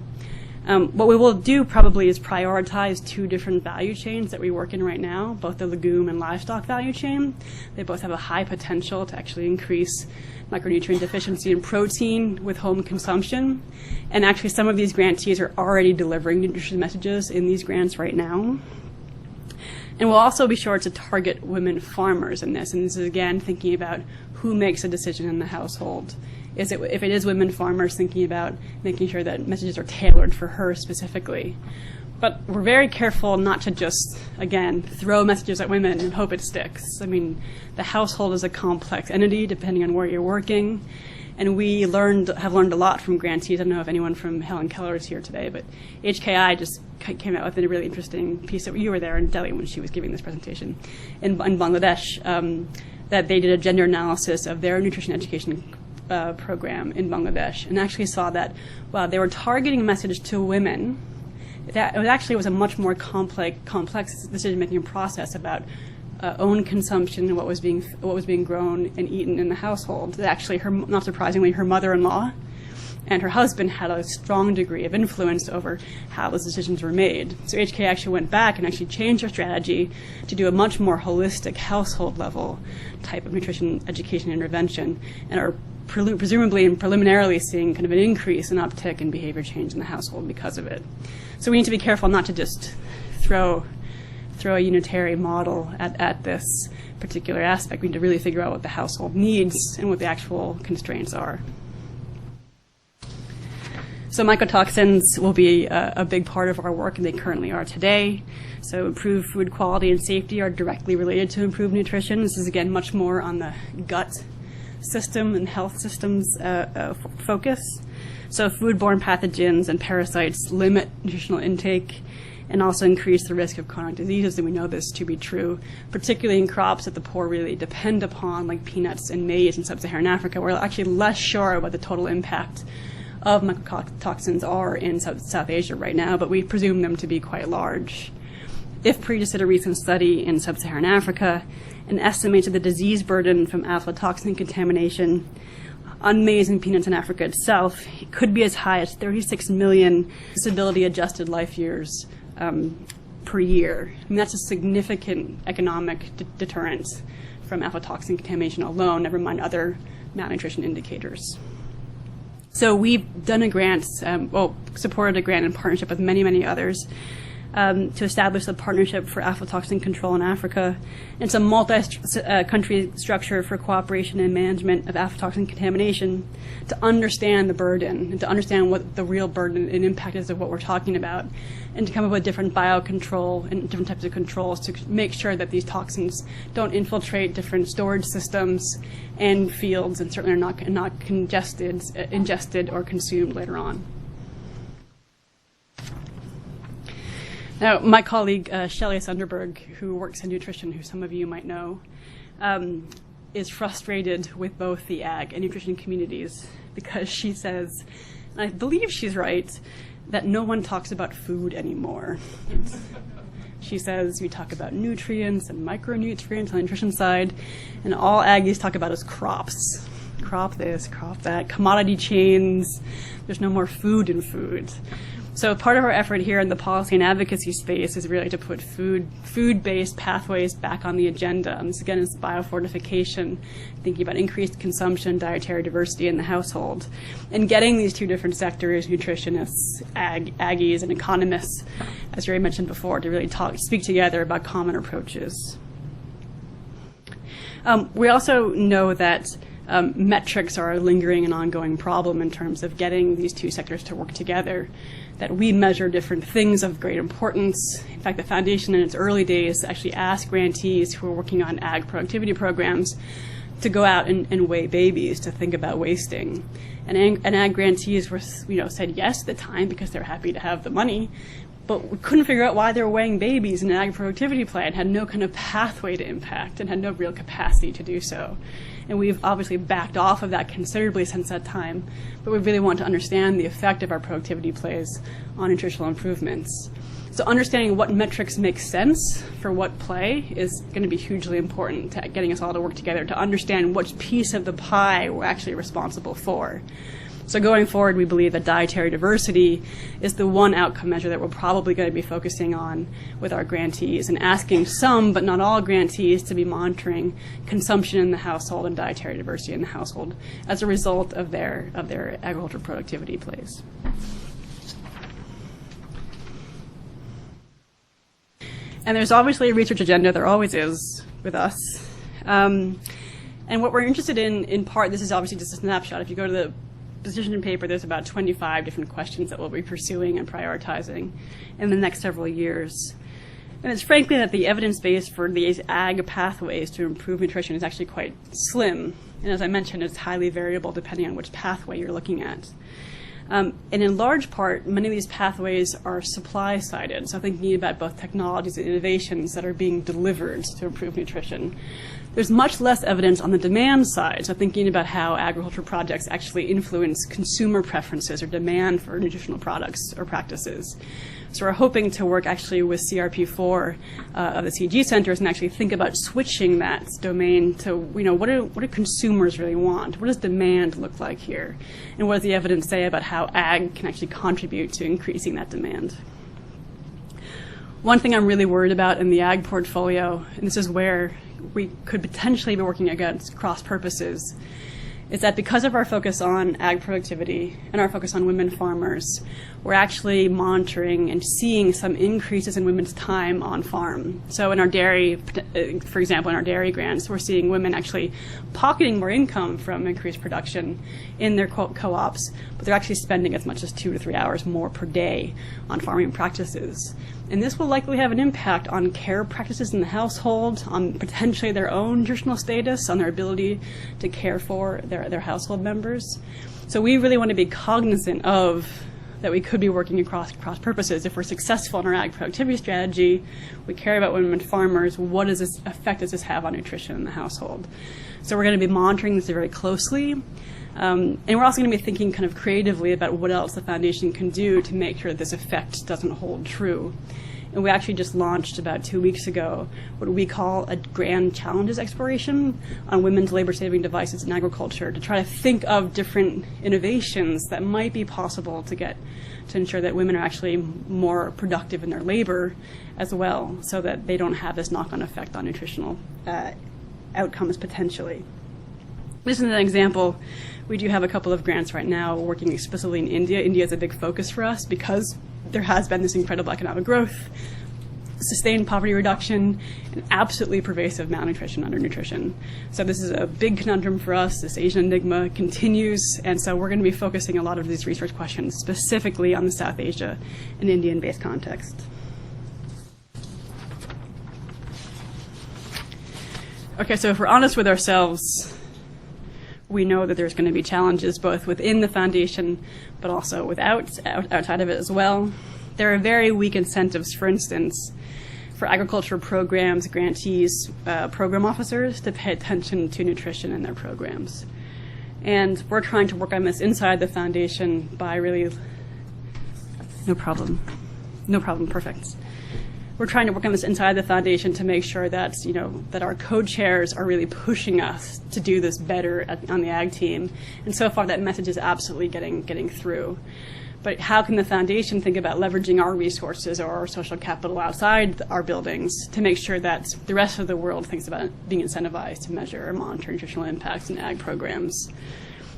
What we will do probably is prioritize 2 different value chains that we work in right now, both the legume and livestock value chain. They both have a high potential to actually increase micronutrient deficiency in protein with home consumption. And actually some of these grantees are already delivering nutrition messages in these grants right now. And we'll also be sure to target women farmers in this. And this is, again, thinking about who makes a decision in the household. if it is women farmers, thinking about making sure that messages are tailored for her specifically. But we're very careful not to just, again, throw messages at women and hope it sticks. I mean, the household is a complex entity depending on where you're working. And we have learned a lot from grantees. I don't know if anyone from Helen Keller is here today, but HKI just came out with a really interesting piece. That you were there in Delhi when she was giving this presentation in Bangladesh, that they did a gender analysis of their nutrition education program in Bangladesh, and actually saw that while they were targeting a message to women, that it actually was a much more complex decision-making process about own consumption and what was being grown and eaten in the household. That actually, not surprisingly, her mother-in-law and her husband had a strong degree of influence over how those decisions were made. So HK actually went back and actually changed their strategy to do a much more holistic household-level type of nutrition education intervention, and are presumably and preliminarily seeing kind of an increase in uptick in behavior change in the household because of it. So we need to be careful not to just throw a unitary model at this particular aspect. We need to really figure out what the household needs and what the actual constraints are. So mycotoxins will be a big part of our work, and they currently are today. So improved food quality and safety are directly related to improved nutrition. This is, again, much more on the gut system and health systems focus. So foodborne pathogens and parasites limit nutritional intake and also increase the risk of chronic diseases, and we know this to be true, particularly in crops that the poor really depend upon, like peanuts and maize in sub-Saharan Africa. We're actually less sure what the total impact of mycotoxins are in South Asia right now, but we presume them to be quite large. IFPRI just did a recent study in sub-Saharan Africa and estimated the disease burden from aflatoxin contamination on maize and peanuts in Africa itself could be as high as 36 million disability-adjusted life years per year. I mean, that's a significant economic deterrent from aflatoxin contamination alone, never mind other malnutrition indicators. So we've done a grant, supported a grant in partnership with many, many others to establish a partnership for aflatoxin control in Africa. It's a multi-country structure for cooperation and management of aflatoxin contamination to understand the burden and to understand what the real burden and impact is of what we're talking about, and to come up with different biocontrol and different types of controls to make sure that these toxins don't infiltrate different storage systems and fields, and certainly are not ingested or consumed later on. Now, my colleague, Shelley Sunderberg, who works in nutrition, who some of you might know, is frustrated with both the ag and nutrition communities because she says, and I believe she's right, that no one talks about food anymore. She says we talk about nutrients and micronutrients on the nutrition side, and all aggies talk about is crops. Crop this, crop that, commodity chains. There's no more food in food. So part of our effort here in the policy and advocacy space is really to put food-based pathways back on the agenda. And this, again, is biofortification, thinking about increased consumption, dietary diversity in the household, and getting these two different sectors, nutritionists, aggies, and economists, as Ray mentioned before, to really speak together about common approaches. We also know that metrics are a lingering and ongoing problem in terms of getting these two sectors to work together, that we measure different things of great importance. In fact, the foundation in its early days actually asked grantees who were working on ag productivity programs to go out and weigh babies, to think about wasting. And ag grantees were, said yes at the time because they're happy to have the money, but we couldn't figure out why they were weighing babies in an ag productivity plan, had no kind of pathway to impact, and had no real capacity to do so. And we've obviously backed off of that considerably since that time, but we really want to understand the effect of our productivity plays on nutritional improvements. So understanding what metrics make sense for what play is going to be hugely important to getting us all to work together to understand which piece of the pie we're actually responsible for. So going forward, we believe that dietary diversity is the one outcome measure that we're probably going to be focusing on with our grantees, and asking some, but not all, grantees to be monitoring consumption in the household and dietary diversity in the household as a result of their agricultural productivity plays. And there's obviously a research agenda, there always is with us. And And what we're interested in part, this is obviously just a snapshot. If you go to the position paper, there's about 25 different questions that we'll be pursuing and prioritizing in the next several years. And it's frankly that the evidence base for these ag pathways to improve nutrition is actually quite slim. And as I mentioned, it's highly variable depending on which pathway you're looking at. And in large part, many of these pathways are supply-sided, so thinking about both technologies and innovations that are being delivered to improve nutrition. There's much less evidence on the demand side, so thinking about how agricultural projects actually influence consumer preferences or demand for nutritional products or practices. So we're hoping to work actually with CRP4 of the CG centers and actually think about switching that domain to, what do consumers really want? What does demand look like here? And what does the evidence say about how ag can actually contribute to increasing that demand? One thing I'm really worried about in the ag portfolio, and this is where we could potentially be working against cross purposes, is that because of our focus on ag productivity and our focus on women farmers, we're actually monitoring and seeing some increases in women's time on farm. So in our dairy, for example, in our dairy grants, we're seeing women actually pocketing more income from increased production in their co-ops, but they're actually spending as much as 2 to 3 hours more per day on farming practices. And this will likely have an impact on care practices in the household, on potentially their own nutritional status, on their ability to care for their household members. So we really want to be cognizant of that we could be working across purposes. If we're successful in our ag productivity strategy, we care about women farmers, what does this effect does this have on nutrition in the household? So we're going to be monitoring this very closely. And we're also going to be thinking kind of creatively about what else the foundation can do to make sure that this effect doesn't hold true. And we actually just launched about 2 weeks ago what we call a grand challenges exploration on women's labor-saving devices in agriculture to try to think of different innovations that might be possible to ensure that women are actually more productive in their labor as well, so that they don't have this knock-on effect on nutritional outcomes potentially. This is an example. We do have a couple of grants right now working explicitly in India. India is a big focus for us because there has been this incredible economic growth, sustained poverty reduction, and absolutely pervasive malnutrition, undernutrition. So this is a big conundrum for us. This Asian enigma continues, and so we're going to be focusing a lot of these research questions specifically on the South Asia and Indian-based context. Okay, so if we're honest with ourselves, we know that there's going to be challenges both within the foundation but also outside of it as well. There are very weak incentives, for instance, for agriculture programs, grantees, program officers to pay attention to nutrition in their programs. And we're trying to work on this inside the foundation by really, no problem, perfect. We're trying to work on this inside the foundation to make sure that, that our co-chairs are really pushing us to do this better on the ag team. And so far that message is absolutely getting through. But how can the foundation think about leveraging our resources or our social capital outside our buildings to make sure that the rest of the world thinks about being incentivized to measure or monitor nutritional impacts in ag programs?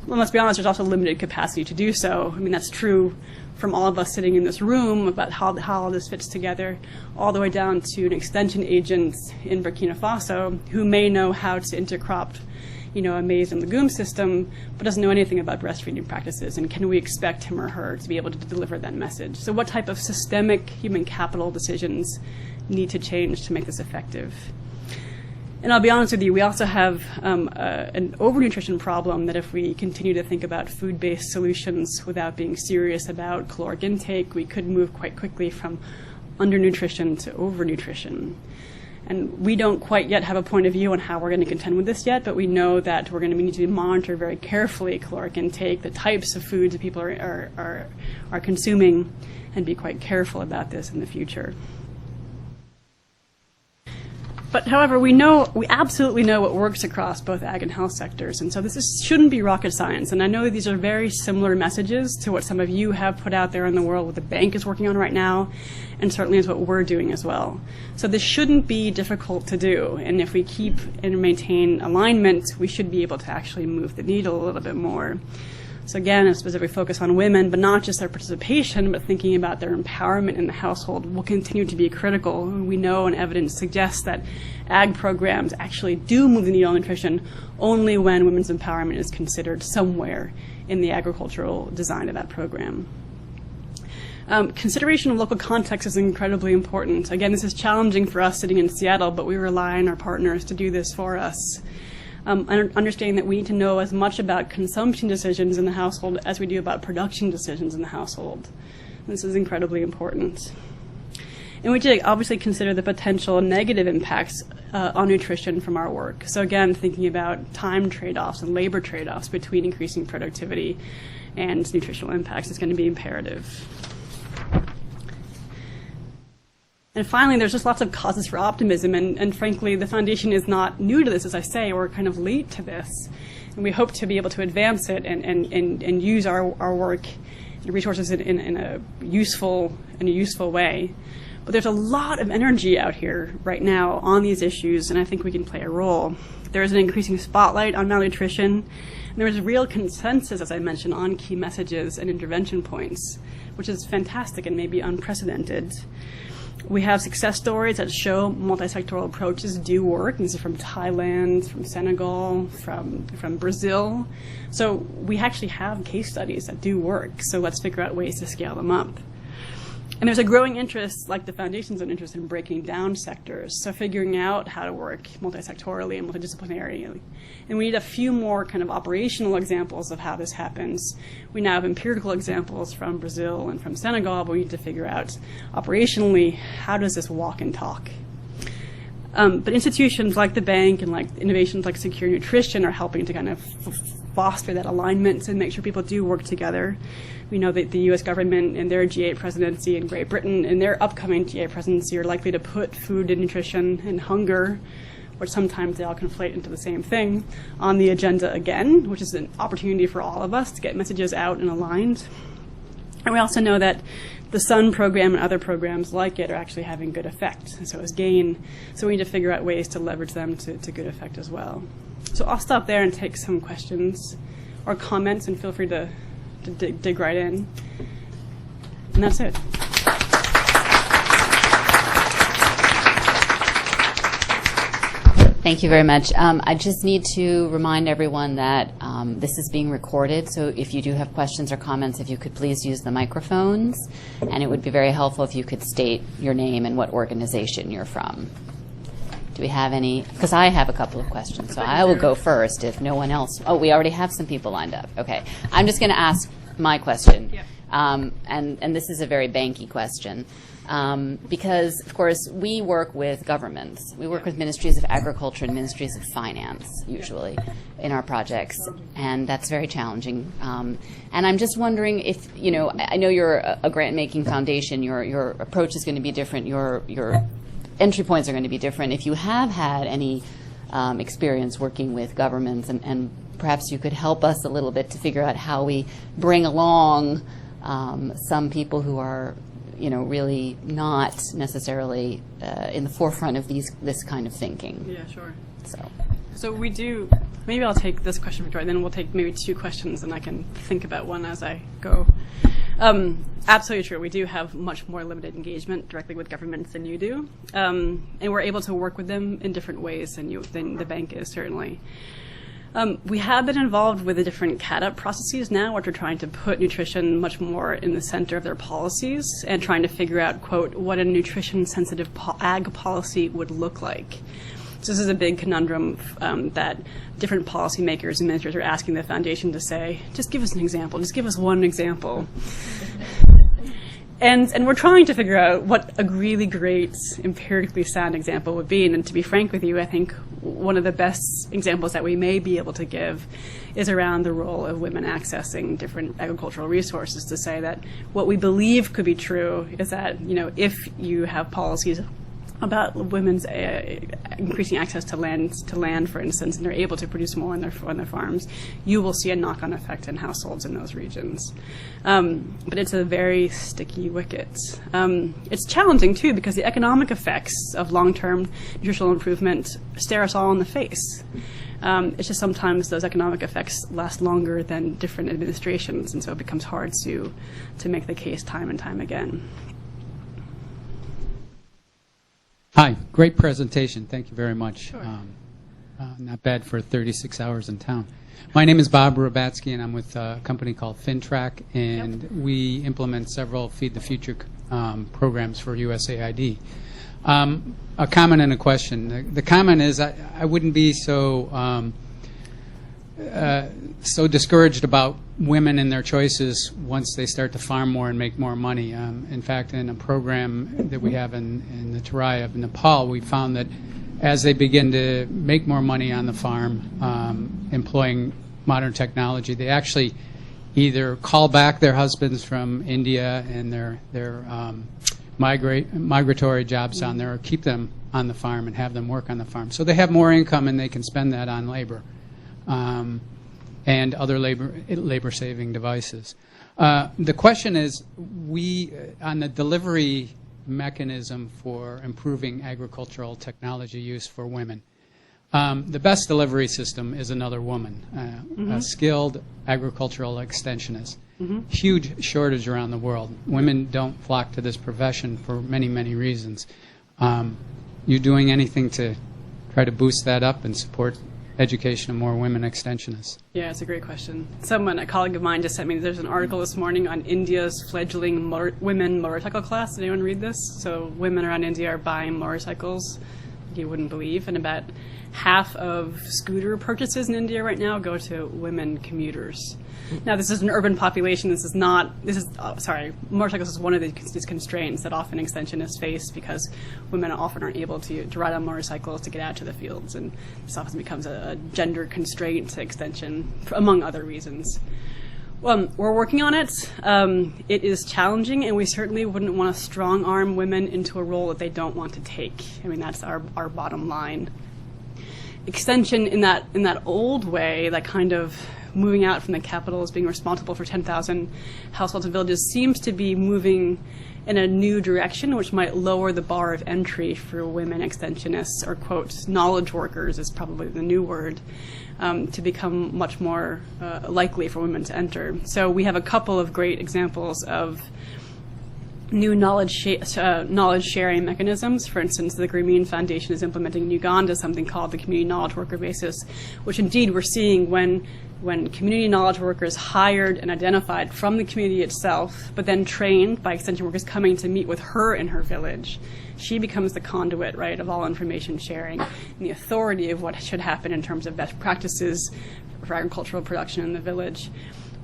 Well, let's be honest, there's also limited capacity to do so. I mean, that's true from all of us sitting in this room about how all this fits together, all the way down to an extension agent in Burkina Faso who may know how to intercrop, a maize and legume system, but doesn't know anything about breastfeeding practices. And can we expect him or her to be able to deliver that message? So what type of systemic human capital decisions need to change to make this effective? And I'll be honest with you, we also have an overnutrition problem that if we continue to think about food-based solutions without being serious about caloric intake, we could move quite quickly from undernutrition to overnutrition. And we don't quite yet have a point of view on how we're going to contend with this yet, but we know that we're going to need to monitor very carefully caloric intake, the types of foods that people are consuming, and be quite careful about this in the future. But however, we absolutely know what works across both ag and health sectors, and so shouldn't be rocket science. And I know these are very similar messages to what some of you have put out there in the world, what the bank is working on right now, and certainly is what we're doing as well. So this shouldn't be difficult to do, and if we keep and maintain alignment, we should be able to actually move the needle a little bit more. So again, a specific focus on women, but not just their participation, but thinking about their empowerment in the household will continue to be critical. We know and evidence suggests that ag programs actually do move the needle on nutrition only when women's empowerment is considered somewhere in the agricultural design of that program. Consideration of local context is incredibly important. Again, this is challenging for us sitting in Seattle, but we rely on our partners to do this for us. Understanding that we need to know as much about consumption decisions in the household as we do about production decisions in the household. This is incredibly important. And we need to obviously consider the potential negative impacts on nutrition from our work. So again, thinking about time trade-offs and labor trade-offs between increasing productivity and nutritional impacts is going to be imperative. And finally, there's just lots of causes for optimism, and frankly, the foundation is not new to this, as I say. We're kind of late to this, and we hope to be able to advance it and use our work and resources in a useful way. But there's a lot of energy out here right now on these issues, and I think we can play a role. There is an increasing spotlight on malnutrition, and there is real consensus, as I mentioned, on key messages and intervention points, which is fantastic and maybe unprecedented. We have success stories that show multi-sectoral approaches do work. These are from Thailand, from Senegal, from Brazil. So we actually have case studies that do work. So let's figure out ways to scale them up. And there's a growing interest, like the foundation's an interest in breaking down sectors. So figuring out how to work multi-sectorally and multidisciplinarily. And we need a few more kind of operational examples of how this happens. We now have empirical examples from Brazil and from Senegal, but we need to figure out operationally, how does this walk and talk? But institutions like the bank and like innovations like Secure Nutrition are helping to kind of foster that alignment and make sure people do work together. We know that the U.S. government and their G8 presidency and Great Britain and their upcoming G8 presidency are likely to put food and nutrition and hunger, which sometimes they all conflate into the same thing, on the agenda again, which is an opportunity for all of us to get messages out and aligned. And we also know that the SUN program and other programs like it are actually having good effect, and so is GAIN. So we need to figure out ways to leverage them to good effect as well. So I'll stop there and take some questions or comments, and feel free to dig right in. And that's it. Thank you very much. I just need to remind everyone that this is being recorded, so if you do have questions or comments, if you could please use the microphones, and it would be very helpful if you could state your name and what organization you're from. Do we have any? Because I have a couple of questions, so I will go first if no one else. Oh, we already have some people lined up. Okay. I'm just going to ask my question. Yeah. And this is a very banky question. Because, of course, we work with governments. We work with ministries of agriculture and ministries of finance, usually, in our projects, and that's very challenging. And I'm just wondering if, I know you're a grant-making foundation. Your approach is going to be different. Your entry points are going to be different. If you have had any experience working with governments, and perhaps you could help us a little bit to figure out how we bring along some people who are really not necessarily in the forefront of this kind of thinking. Yeah, sure. So we do, maybe I'll take this question, Victoria, then we'll take maybe two questions, and I can think about one as I go. Absolutely true. We do have much more limited engagement directly with governments than you do, and we're able to work with them in different ways than the bank is, certainly. We have been involved with the different CAT-up processes now, which are trying to put nutrition much more in the center of their policies and trying to figure out, quote, what a nutrition-sensitive ag policy would look like. So this is a big conundrum that different policymakers and ministers are asking the foundation to say, just give us an example, just give us one example. And we're trying to figure out what a really great, empirically sound example would be. And to be frank with you, I think one of the best examples that we may be able to give is around the role of women accessing different agricultural resources, to say that what we believe could be true is that, if you have policies about women's increasing access to land, for instance, and they're able to produce more on their farms, you will see a knock-on effect in households in those regions. But it's a very sticky wicket. It's challenging, too, because the economic effects of long-term nutritional improvement stare us all in the face. It's just sometimes those economic effects last longer than different administrations, and so it becomes hard to make the case time and time again. Hi, great presentation. Thank you very much. Sure. Not bad for 36 hours in town. My name is Bob Rabatsky, and I'm with a company called FinTrack, and we implement several Feed the Future programs for USAID. A comment and a question. The comment is I wouldn't be so discouraged about women and their choices once they start to farm more and make more money. In fact, in a program that we have in the Terai of Nepal, we found that as they begin to make more money on the farm, employing modern technology, they actually either call back their husbands from India and their migratory jobs down there, or keep them on the farm and have them work on the farm. So they have more income and they can spend that on labor. And other labor-saving devices. The question is, on the delivery mechanism for improving agricultural technology use for women, the best delivery system is another woman, a skilled agricultural extensionist. Huge shortage around the world. Women don't flock to this profession for many, many reasons. You doing anything to try to boost that up and support education of more women extensionists? Yeah, it's a great question. A colleague of mine just sent me, there's an article this morning on India's fledgling women motorcycle class. Did anyone read this? So women around India are buying motorcycles you wouldn't believe, and about half of scooter purchases in India right now go to women commuters. Now, this is an urban population. Motorcycles is one of these constraints that often extensionists face because women often aren't able to ride on motorcycles to get out to the fields, and this often becomes a gender constraint to extension, among other reasons. Well, we're working on it. It is challenging, and we certainly wouldn't want to strong-arm women into a role that they don't want to take. I mean, that's our bottom line. Extension in that old way, that kind of moving out from the capital as being responsible for 10,000 households and villages, seems to be moving in a new direction, which might lower the bar of entry for women extensionists, or, quote, knowledge workers is probably the new word, to become much more likely for women to enter. So we have a couple of great examples of new knowledge sharing mechanisms. For instance, the Grameen Foundation is implementing in Uganda something called the Community Knowledge Worker Basis, which indeed we're seeing when community knowledge workers hired and identified from the community itself, but then trained by extension workers coming to meet with her in her village, she becomes the conduit, right, of all information sharing and the authority of what should happen in terms of best practices for agricultural production in the village.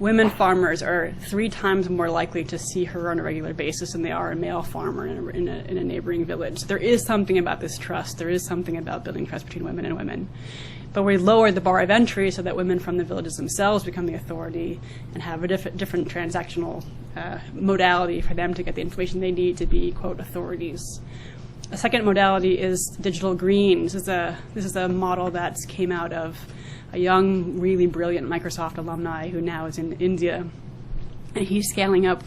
Women farmers are 3 times more likely to see her on a regular basis than they are a male farmer in a neighboring village. There is something about this trust. There is something about building trust between women and women. But we lowered the bar of entry so that women from the villages themselves become the authority and have a different transactional modality for them to get the information they need to be, quote, authorities. A second modality is digital green. This is a model that came out of a young, really brilliant Microsoft alumni who now is in India. And he's scaling up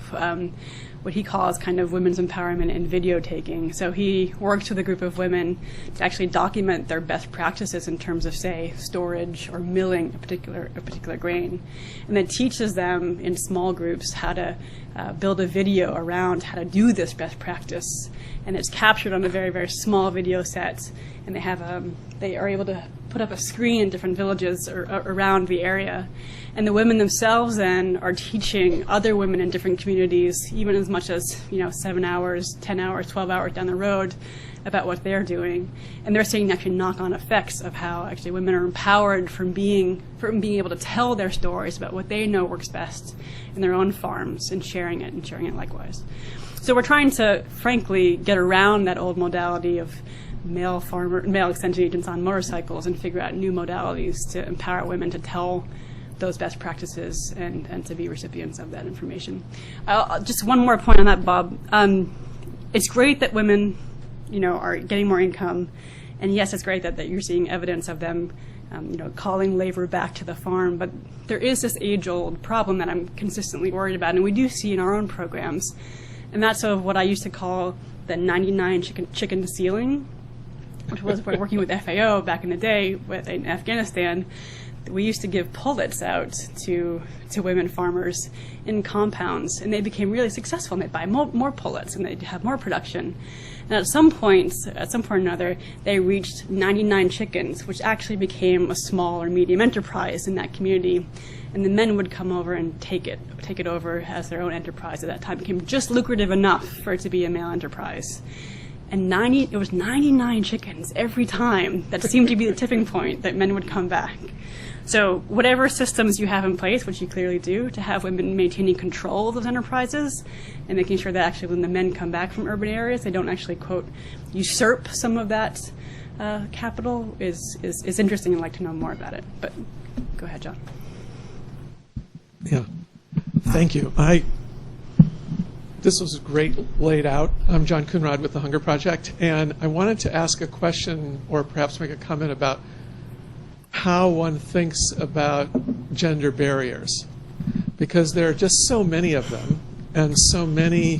what he calls kind of women's empowerment in video taking. So he works with a group of women to actually document their best practices in terms of, say, storage or milling a particular grain, and then teaches them in small groups how to build a video around how to do this best practice. And it's captured on a very, very small video set, and they are able to put up a screen in different villages or around the area. And the women themselves then are teaching other women in different communities, even as much as 7 hours, 10 hours, 12 hours down the road, about what they're doing. And they're seeing actually knock-on effects of how actually women are empowered from being able to tell their stories about what they know works best in their own farms and sharing it likewise. So we're trying to, frankly, get around that old modality of male extension agents on motorcycles and figure out new modalities to empower women to tell those best practices and to be recipients of that information. Just one more point on that, Bob. It's great that women are getting more income. And yes, it's great that you're seeing evidence of them, calling labor back to the farm. But there is this age-old problem that I'm consistently worried about, and we do see in our own programs. And that's of what I used to call the 99 chicken ceiling, which was working with FAO back in the day in Afghanistan. We used to give pullets out to women farmers in compounds, and they became really successful, and they'd buy more pullets, and they'd have more production. And at some point or another, they reached 99 chickens, which actually became a small or medium enterprise in that community. And the men would come over and take it over as their own enterprise. At that time, it became just lucrative enough for it to be a male enterprise. And it was 99 chickens every time. That seemed to be the tipping point that men would come back. So whatever systems you have in place, which you clearly do, to have women maintaining control of those enterprises and making sure that actually when the men come back from urban areas, they don't actually, quote, usurp some of that capital is interesting, and I'd like to know more about it. But go ahead, John. Yeah, thank you. This was great laid out. I'm John Coonrod with the Hunger Project, and I wanted to ask a question or perhaps make a comment about how one thinks about gender barriers, because there are just so many of them, and so many,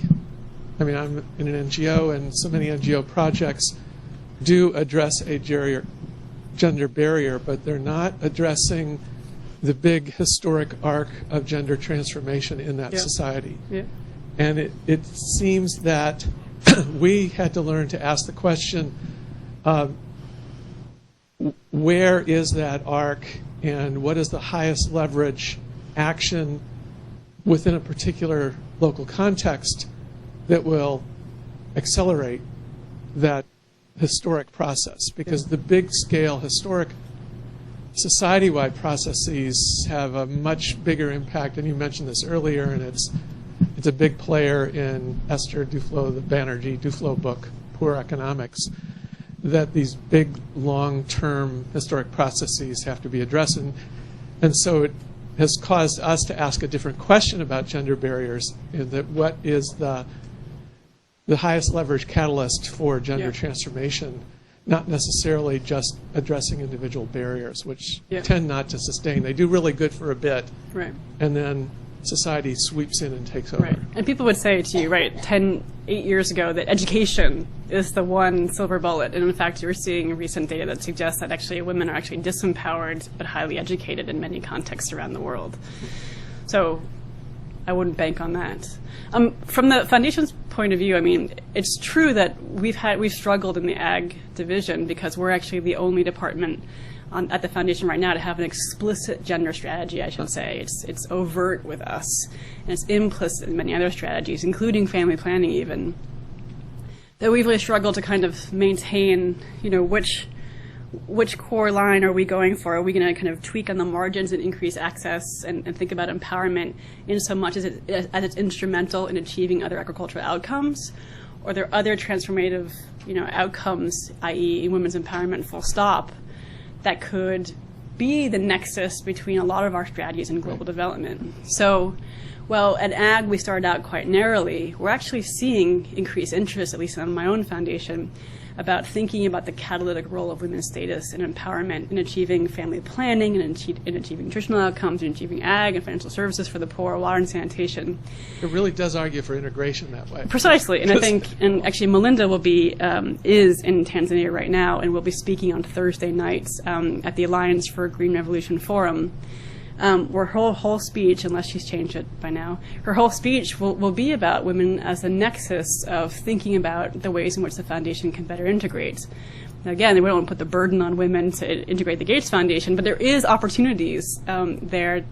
I'm in an NGO, and so many NGO projects do address a gender barrier, but they're not addressing the big historic arc of gender transformation in that society. Yeah. And it seems that we had to learn to ask the question, where is that arc, and what is the highest leverage action within a particular local context that will accelerate that historic process? Because the big scale historic society-wide processes have a much bigger impact, and you mentioned this earlier, and it's a big player in Esther Duflo, the Banerjee Duflo book, Poor Economics, that these big, long-term historic processes have to be addressed. And so it has caused us to ask a different question about gender barriers, in that what is the highest leverage catalyst for gender transformation, not necessarily just addressing individual barriers, which tend not to sustain. They do really good for a bit, right, and then society sweeps in and takes over. Right. And people would say to you, 8 years ago, that education is the one silver bullet. And in fact, you're seeing recent data that suggests that actually women are actually disempowered but highly educated in many contexts around the world. So I wouldn't bank on that. From the foundation's point of view, it's true that we've struggled in the ag division because we're actually the only department at the foundation right now to have an explicit gender strategy, I should say. It's overt with us, and it's implicit in many other strategies, including family planning even. That we've really struggled to kind of maintain, which core line are we going for? Are we going to kind of tweak on the margins and increase access and think about empowerment in so much as it's instrumental in achieving other agricultural outcomes? Or are there other transformative, outcomes, i.e. women's empowerment full stop, that could be the nexus between a lot of our strategies in global development? So, well, at ag, we started out quite narrowly. We're actually seeing increased interest, at least on my own foundation, about thinking about the catalytic role of women's status and empowerment in achieving family planning and in achieving nutritional outcomes, in achieving ag and financial services for the poor, water and sanitation. It really does argue for integration that way. Precisely, and I think, and actually Melinda is in Tanzania right now and will be speaking on Thursday nights at the Alliance for a Green Revolution Forum, where her whole speech, unless she's changed it by now, her whole speech will be about women as the nexus of thinking about the ways in which the foundation can better integrate. Now, again, we don't want to put the burden on women to integrate the Gates Foundation, but there is opportunities there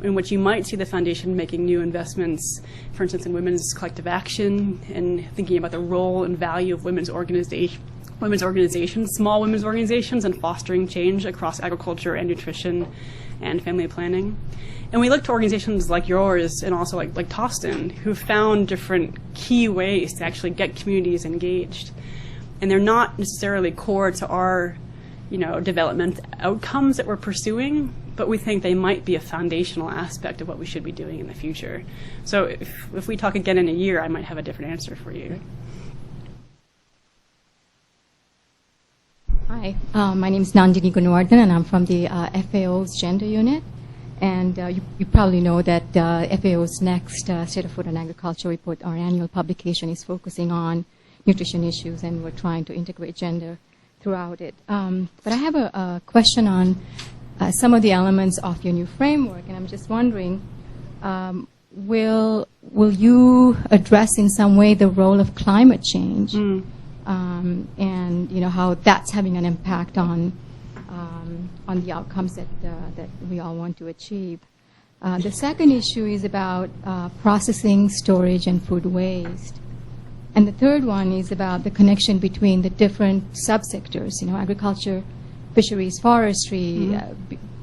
in which you might see the foundation making new investments, for instance, in women's collective action and thinking about the role and value of women's organizations, small women's organizations, and fostering change across agriculture and nutrition and family planning. And we look to organizations like yours and also like Tostin, who found different key ways to actually get communities engaged. And they're not necessarily core to our, development outcomes that we're pursuing, but we think they might be a foundational aspect of what we should be doing in the future. So if we talk again in a year, I might have a different answer for you. Hi, my name is Nandini Gunawardhan, and I'm from the FAO's Gender Unit. And you probably know that FAO's next State of Food and Agriculture report, our annual publication, is focusing on nutrition issues, and we're trying to integrate gender throughout it. But I have a question on some of the elements of your new framework, and I'm just wondering, will you address in some way the role of climate change, and how that's having an impact on the outcomes that we all want to achieve? The second issue is about processing, storage, and food waste. And the third one is about the connection between the different subsectors, agriculture, fisheries, forestry,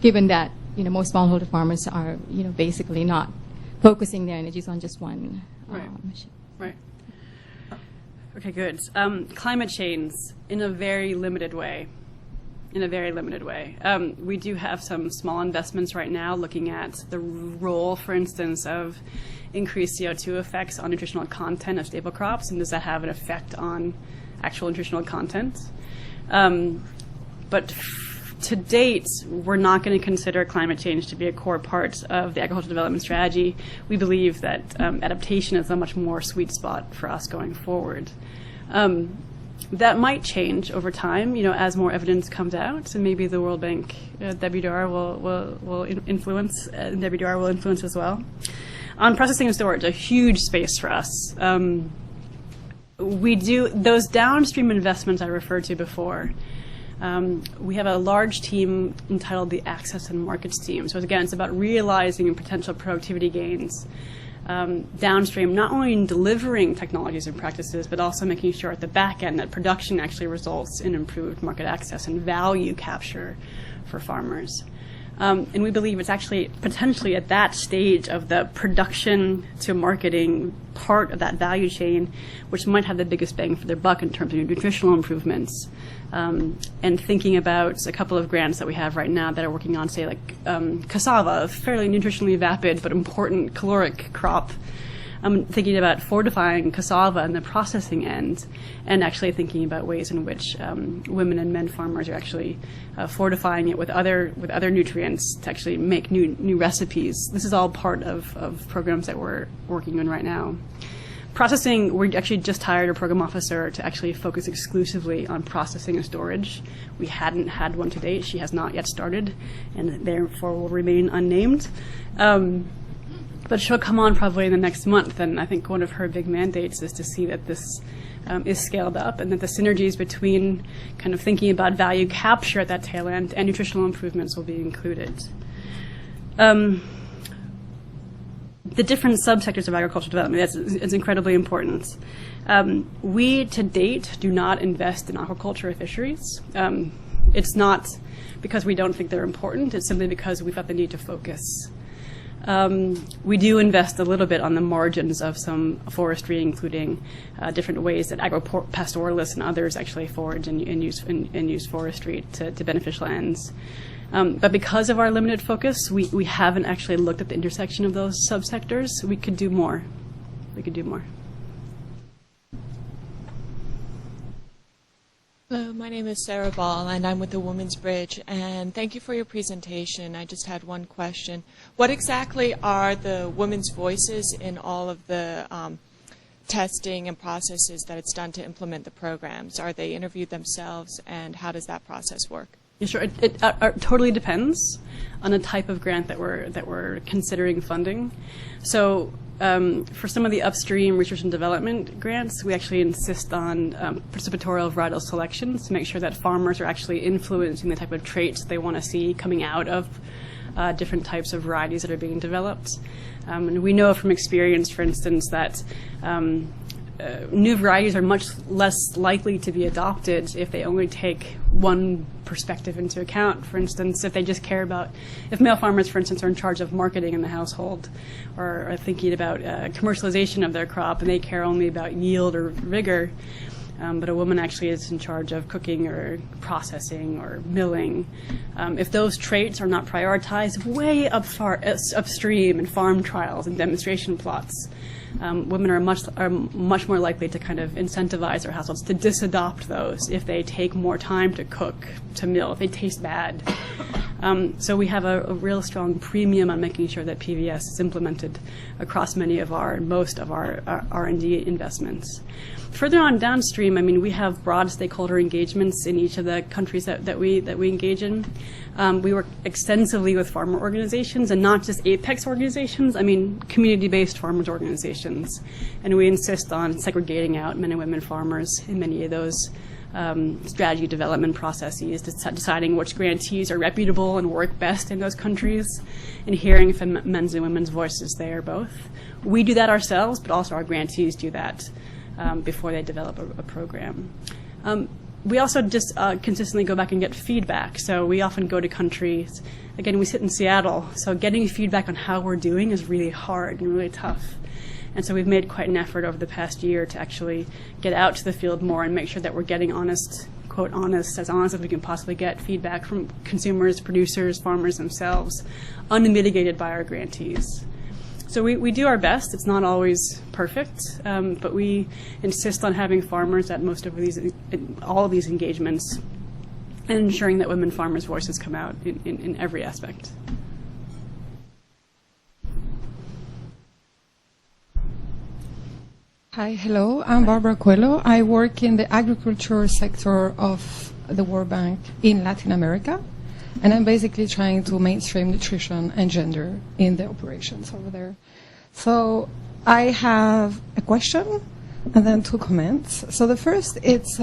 given that, most smallholder farmers are, basically not focusing their energies on just one. Right. Okay, good. Climate change in a very limited way. We do have some small investments right now looking at the role, for instance, of increased CO2 effects on nutritional content of staple crops, and does that have an effect on actual nutritional content? But to date, we're not going to consider climate change to be a core part of the agricultural development strategy. We believe that adaptation is a much more sweet spot for us going forward. That might change over time, as more evidence comes out, and maybe the World Bank, WDR will influence, WDR will influence as well. On processing and storage, a huge space for us. We do those downstream investments I referred to before. We have a large team entitled the Access and Markets team. So again, it's about realizing potential productivity gains downstream, not only in delivering technologies and practices, but also making sure at the back end that production actually results in improved market access and value capture for farmers. And we believe it's actually potentially at that stage of the production to marketing part of that value chain, which might have the biggest bang for their buck in terms of nutritional improvements. And thinking about a couple of grants that we have right now that are working on, say, like cassava, a fairly nutritionally vapid but important caloric crop. Thinking about fortifying cassava and the processing end, and actually thinking about ways in which women and men farmers are actually fortifying it with other nutrients to actually make new recipes. This is all part of programs that we're working on right now. Processing, we actually just hired a program officer to actually focus exclusively on processing and storage. We hadn't had one to date. She has not yet started, and therefore will remain unnamed. But she'll come on probably in the next month, and I think one of her big mandates is to see that this is scaled up, and that the synergies between kind of thinking about value capture at that tail end and nutritional improvements will be included. The different subsectors of agricultural development, it's incredibly important. We, to date, do not invest in aquaculture or fisheries. It's not because we don't think they're important, it's simply because we felt the need to focus. We do invest a little bit on the margins of some forestry, including different ways that agropastoralists and others actually forage and use forestry to beneficial ends. But because of our limited focus, we haven't actually looked at the intersection of those subsectors. We could do more. Hello, my name is Sarah Ball, and I'm with the Women's Bridge. And thank you for your presentation. I just had one question. What exactly are the women's voices in all of the testing and processes that it's done to implement the programs? Are they interviewed themselves, and how does that process work? Yeah, sure. It totally depends on the type of grant that we're considering funding. So for some of the upstream research and development grants, we actually insist on participatorial varietal selections to make sure that farmers are actually influencing the type of traits they want to see coming out of different types of varieties that are being developed. And we know from experience, for instance, that new varieties are much less likely to be adopted if they only take one perspective into account. For instance, if they just care about, if male farmers, for instance, are in charge of marketing in the household, or are thinking about commercialization of their crop, and they care only about yield or vigor, but a woman actually is in charge of cooking or processing or milling. If those traits are not prioritized way upstream in farm trials and demonstration plots, women are much more likely to kind of incentivize their households to disadopt those if they take more time to cook, to mill, if they taste bad. So we have a real strong premium on making sure that PVS is implemented across most of our R&D investments. Further on downstream, I mean, we have broad stakeholder engagements in each of the countries that we engage in. We work extensively with farmer organizations, and not just apex organizations, I mean community-based farmers organizations. And we insist on segregating out men and women farmers in many of those strategy development processes, deciding which grantees are reputable and work best in those countries, and hearing from men's and women's voices there both. We do that ourselves, but also our grantees do that before they develop a program. We also just consistently go back and get feedback. So we often go to countries. Again, we sit in Seattle, so getting feedback on how we're doing is really hard and really tough. And so we've made quite an effort over the past year to actually get out to the field more and make sure that we're getting honest, quote, honest as we can possibly get feedback from consumers, producers, farmers themselves, unmitigated by our grantees. So we do our best. It's not always perfect, but we insist on having farmers at all of these engagements, and ensuring that women farmers' voices come out in every aspect. Hi, hello. I'm Barbara Coelho. I work in the agriculture sector of the World Bank in Latin America. And I'm basically trying to mainstream nutrition and gender in the operations over there. So I have a question and then 2 comments. So the first, it's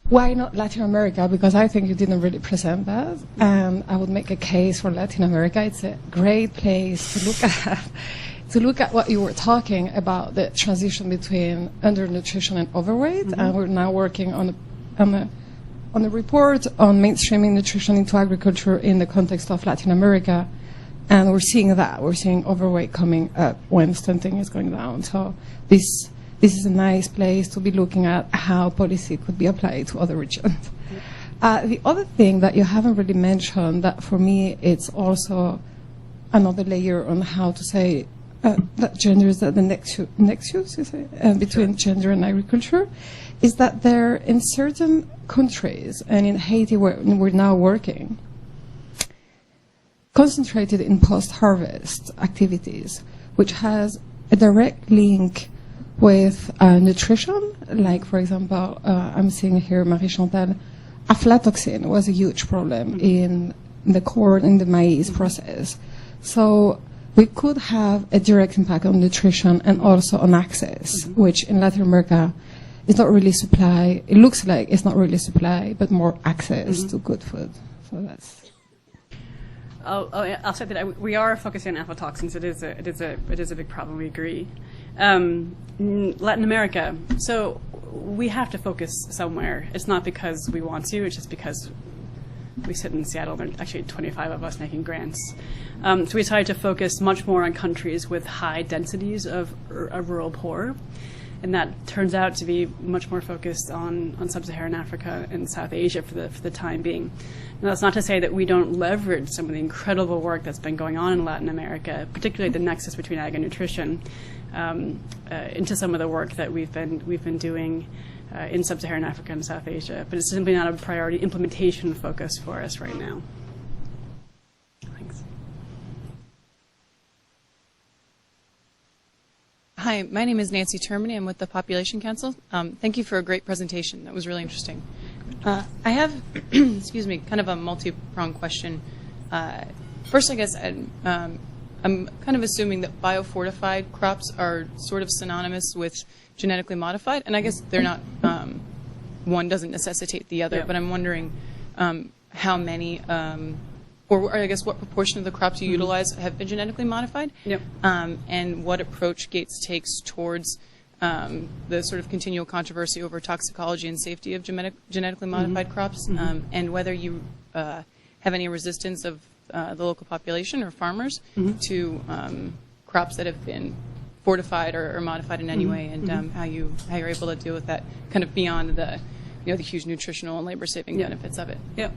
why not Latin America? Because I think you didn't really present that. And I would make a case for Latin America. It's a great place to look at. To look at what you were talking about, the transition between undernutrition and overweight. Mm-hmm. And we're now working on a report on mainstreaming nutrition into agriculture in the context of Latin America, and we're seeing that. We're seeing overweight coming up when stunting is going down. So this is a nice place to be looking at how policy could be applied to other regions. The other thing that you haven't really mentioned that for me it's also another layer on how to say that gender is at the nexus you say, between gender and agriculture, is that there in certain countries, and in Haiti where we're now working, concentrated in post-harvest activities, which has a direct link with nutrition. Like, for example, I'm seeing here Marie-Chantal, aflatoxin was a huge problem in the corn and the maize process. So we could have a direct impact on nutrition and also on access, which in Latin America is not really supply. It looks like it's not really supply, but more access to good food. So that's. I'll say that we are focusing on aflatoxins. It is a big problem. We agree. Latin America. So we have to focus somewhere. It's not because we want to. It's just because we sit in Seattle. There are actually 25 of us making grants. So we decided to focus much more on countries with high densities of rural poor. And that turns out to be much more focused on sub-Saharan Africa and South Asia for the time being. Now, that's not to say that we don't leverage some of the incredible work that's been going on in Latin America, particularly the nexus between ag and nutrition, into some of the work that we've been doing in sub-Saharan Africa and South Asia. But it's simply not a priority implementation focus for us right now. Thanks. Hi, my name is Nancy Termini. I'm with the Population Council. Thank you for a great presentation. That was really interesting. I have, excuse me, kind of a multi-pronged question. First, I guess I'm kind of assuming that biofortified crops are sort of synonymous with genetically modified, and I guess they're not. One doesn't necessitate the other, but I'm wondering how many. Or I guess what proportion of the crops you utilize have been genetically modified, and what approach Gates takes towards the sort of continual controversy over toxicology and safety of genetically modified crops, and whether you have any resistance of the local population or farmers to crops that have been fortified or modified in any way, and how you're able to deal with that kind of beyond the the huge nutritional and labor saving benefits of it. Yeah.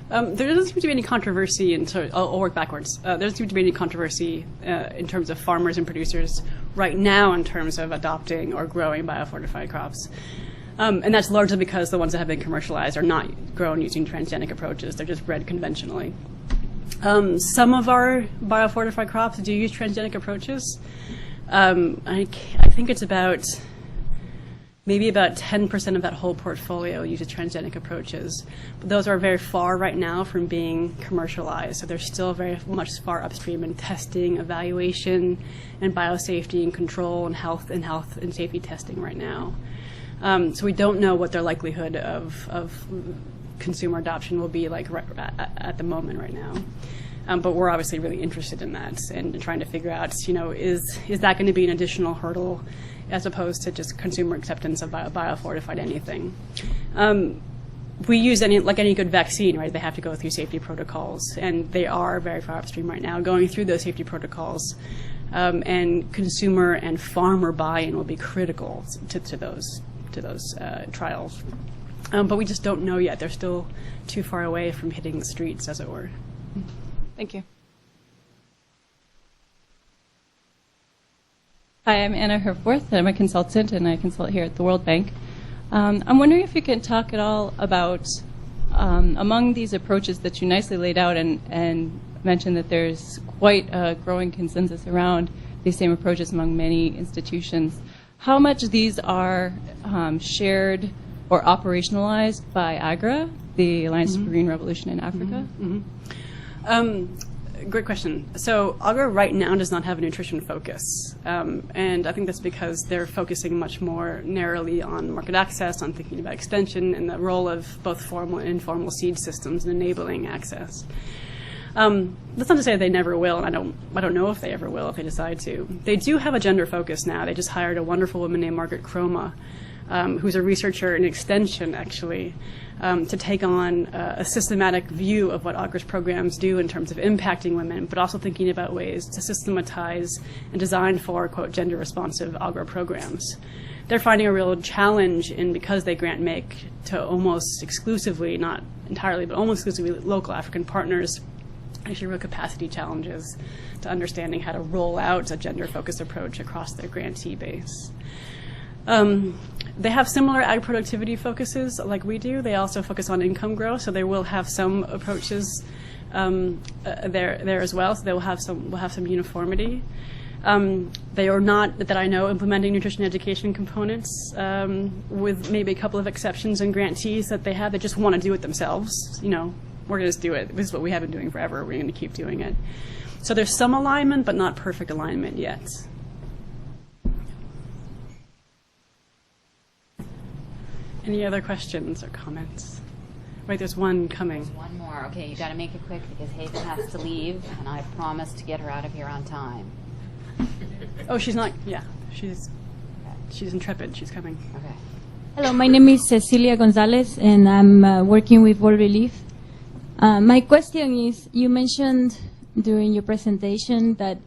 There doesn't seem to be any controversy I'll work backwards. There doesn't seem to be any controversy in terms of farmers and producers right now in terms of adopting or growing biofortified crops. And that's largely because the ones that have been commercialized are not grown using transgenic approaches. They're just bred conventionally. Some of our biofortified crops do use transgenic approaches. I think it's maybe about 10% of that whole portfolio uses transgenic approaches. But those are very far right now from being commercialized. So they're still very much far upstream in testing, evaluation, and biosafety and control and health and safety testing right now. So we don't know what their likelihood of consumer adoption will be like at the moment right now. But we're obviously really interested in that and trying to figure out, is that going to be an additional hurdle as opposed to just consumer acceptance of biofortified anything. We use any good vaccine, right? They have to go through safety protocols, and they are very far upstream right now going through those safety protocols. And consumer and farmer buy-in will be critical to those trials. But we just don't know yet. They're still too far away from hitting the streets, as it were. Thank you. Hi, I'm Anna Herforth. I'm a consultant, and I consult here at the World Bank. I'm wondering if you can talk at all about, among these approaches that you nicely laid out and mentioned that there's quite a growing consensus around these same approaches among many institutions, how much these are shared or operationalized by AGRA, the Alliance for Green Revolution in Africa? Great question. So AGRA right now does not have a nutrition focus. And I think that's because they're focusing much more narrowly on market access, on thinking about extension, and the role of both formal and informal seed systems in enabling access. That's not to say they never will, and I don't know if they ever will if they decide to. They do have a gender focus now. They just hired a wonderful woman named Margaret Chroma, who's a researcher in extension, actually, to take on a systematic view of what AGRA's programs do in terms of impacting women, but also thinking about ways to systematize and design for, quote, gender-responsive AGRA programs. They're finding a real challenge because they grant make to almost exclusively, not entirely, but almost exclusively local African partners, actually real capacity challenges to understanding how to roll out a gender-focused approach across their grantee base. They have similar ag productivity focuses like we do. They also focus on income growth, so they will have some approaches there as well. So they will have some uniformity. They are not, that I know, implementing nutrition education components, with maybe a couple of exceptions and grantees that they have. They just want to do it themselves. We're going to just do it. This is what we have been doing forever. We're going to keep doing it. So there's some alignment, but not perfect alignment yet. Any other questions or comments? Wait, there's one coming. There's one more. Okay, you got to make it quick because Haven has to leave, and I promised to get her out of here on time. Oh, she's not. Yeah, she's intrepid. She's coming. Okay. Hello, my name is Cecilia Gonzalez, and I'm working with World Relief. My question is, you mentioned during your presentation that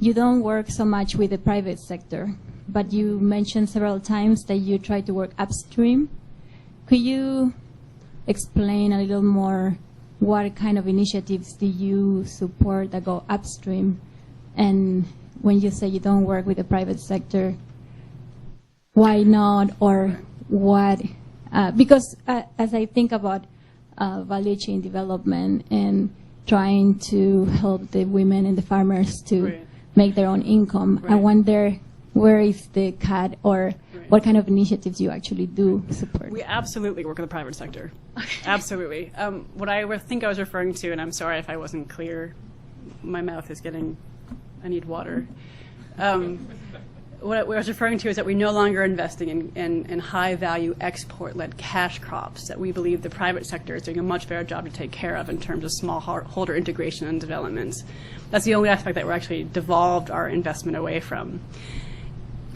you don't work so much with the private sector, but you mentioned several times that you try to work upstream. Could you explain a little more what kind of initiatives do you support that go upstream? And when you say you don't work with the private sector, why not, or what? Because as I think about value chain development and trying to help the women and the farmers to make their own income, I wonder where is the cut, or what kind of initiatives you actually do support? We absolutely work with the private sector. Absolutely. What I think I was referring to, and I'm sorry if I wasn't clear, my mouth is getting, I need water. What I was referring to is that we no longer are investing in high-value export-led cash crops that we believe the private sector is doing a much better job to take care of in terms of smallholder integration and development. That's the only aspect that we're actually devolved our investment away from.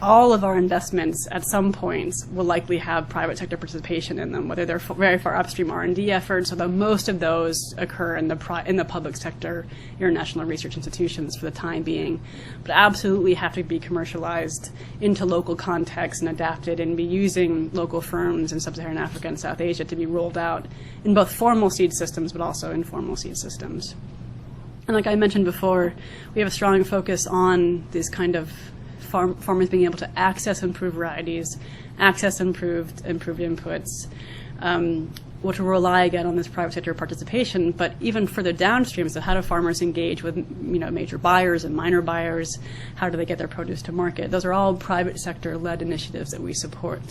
all of our investments at some point will likely have private sector participation in them, whether they're very far upstream R&D efforts, although most of those occur in the public sector, international research institutions for the time being, but absolutely have to be commercialized into local context and adapted, and be using local firms in sub-Saharan Africa and South Asia to be rolled out in both formal seed systems but also informal seed systems. And like I mentioned before, we have a strong focus on this kind of farmers being able to access improved varieties, access improved inputs, which will rely again on this private sector participation. But even further downstream, so how do farmers engage with major buyers and minor buyers? How do they get their produce to market? Those are all private sector led initiatives that we support.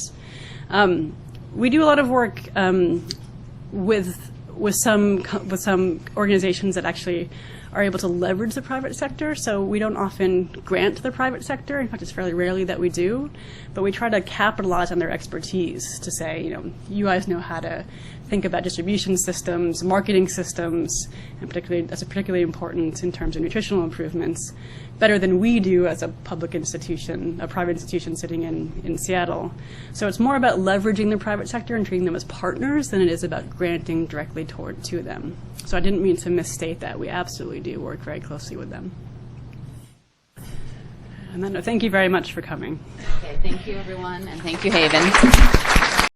We do a lot of work with some organizations that actually are able to leverage the private sector. So we don't often grant to the private sector. In fact, it's fairly rarely that we do. But we try to capitalize on their expertise to say, you guys know how to think about distribution systems, marketing systems, and that's particularly important in terms of nutritional improvements, better than we do as a public institution, a private institution sitting in Seattle. So it's more about leveraging the private sector and treating them as partners than it is about granting directly to them. So I didn't mean to misstate that. We absolutely do work very closely with them. And then thank you very much for coming. Okay, thank you everyone, and thank you, Haven.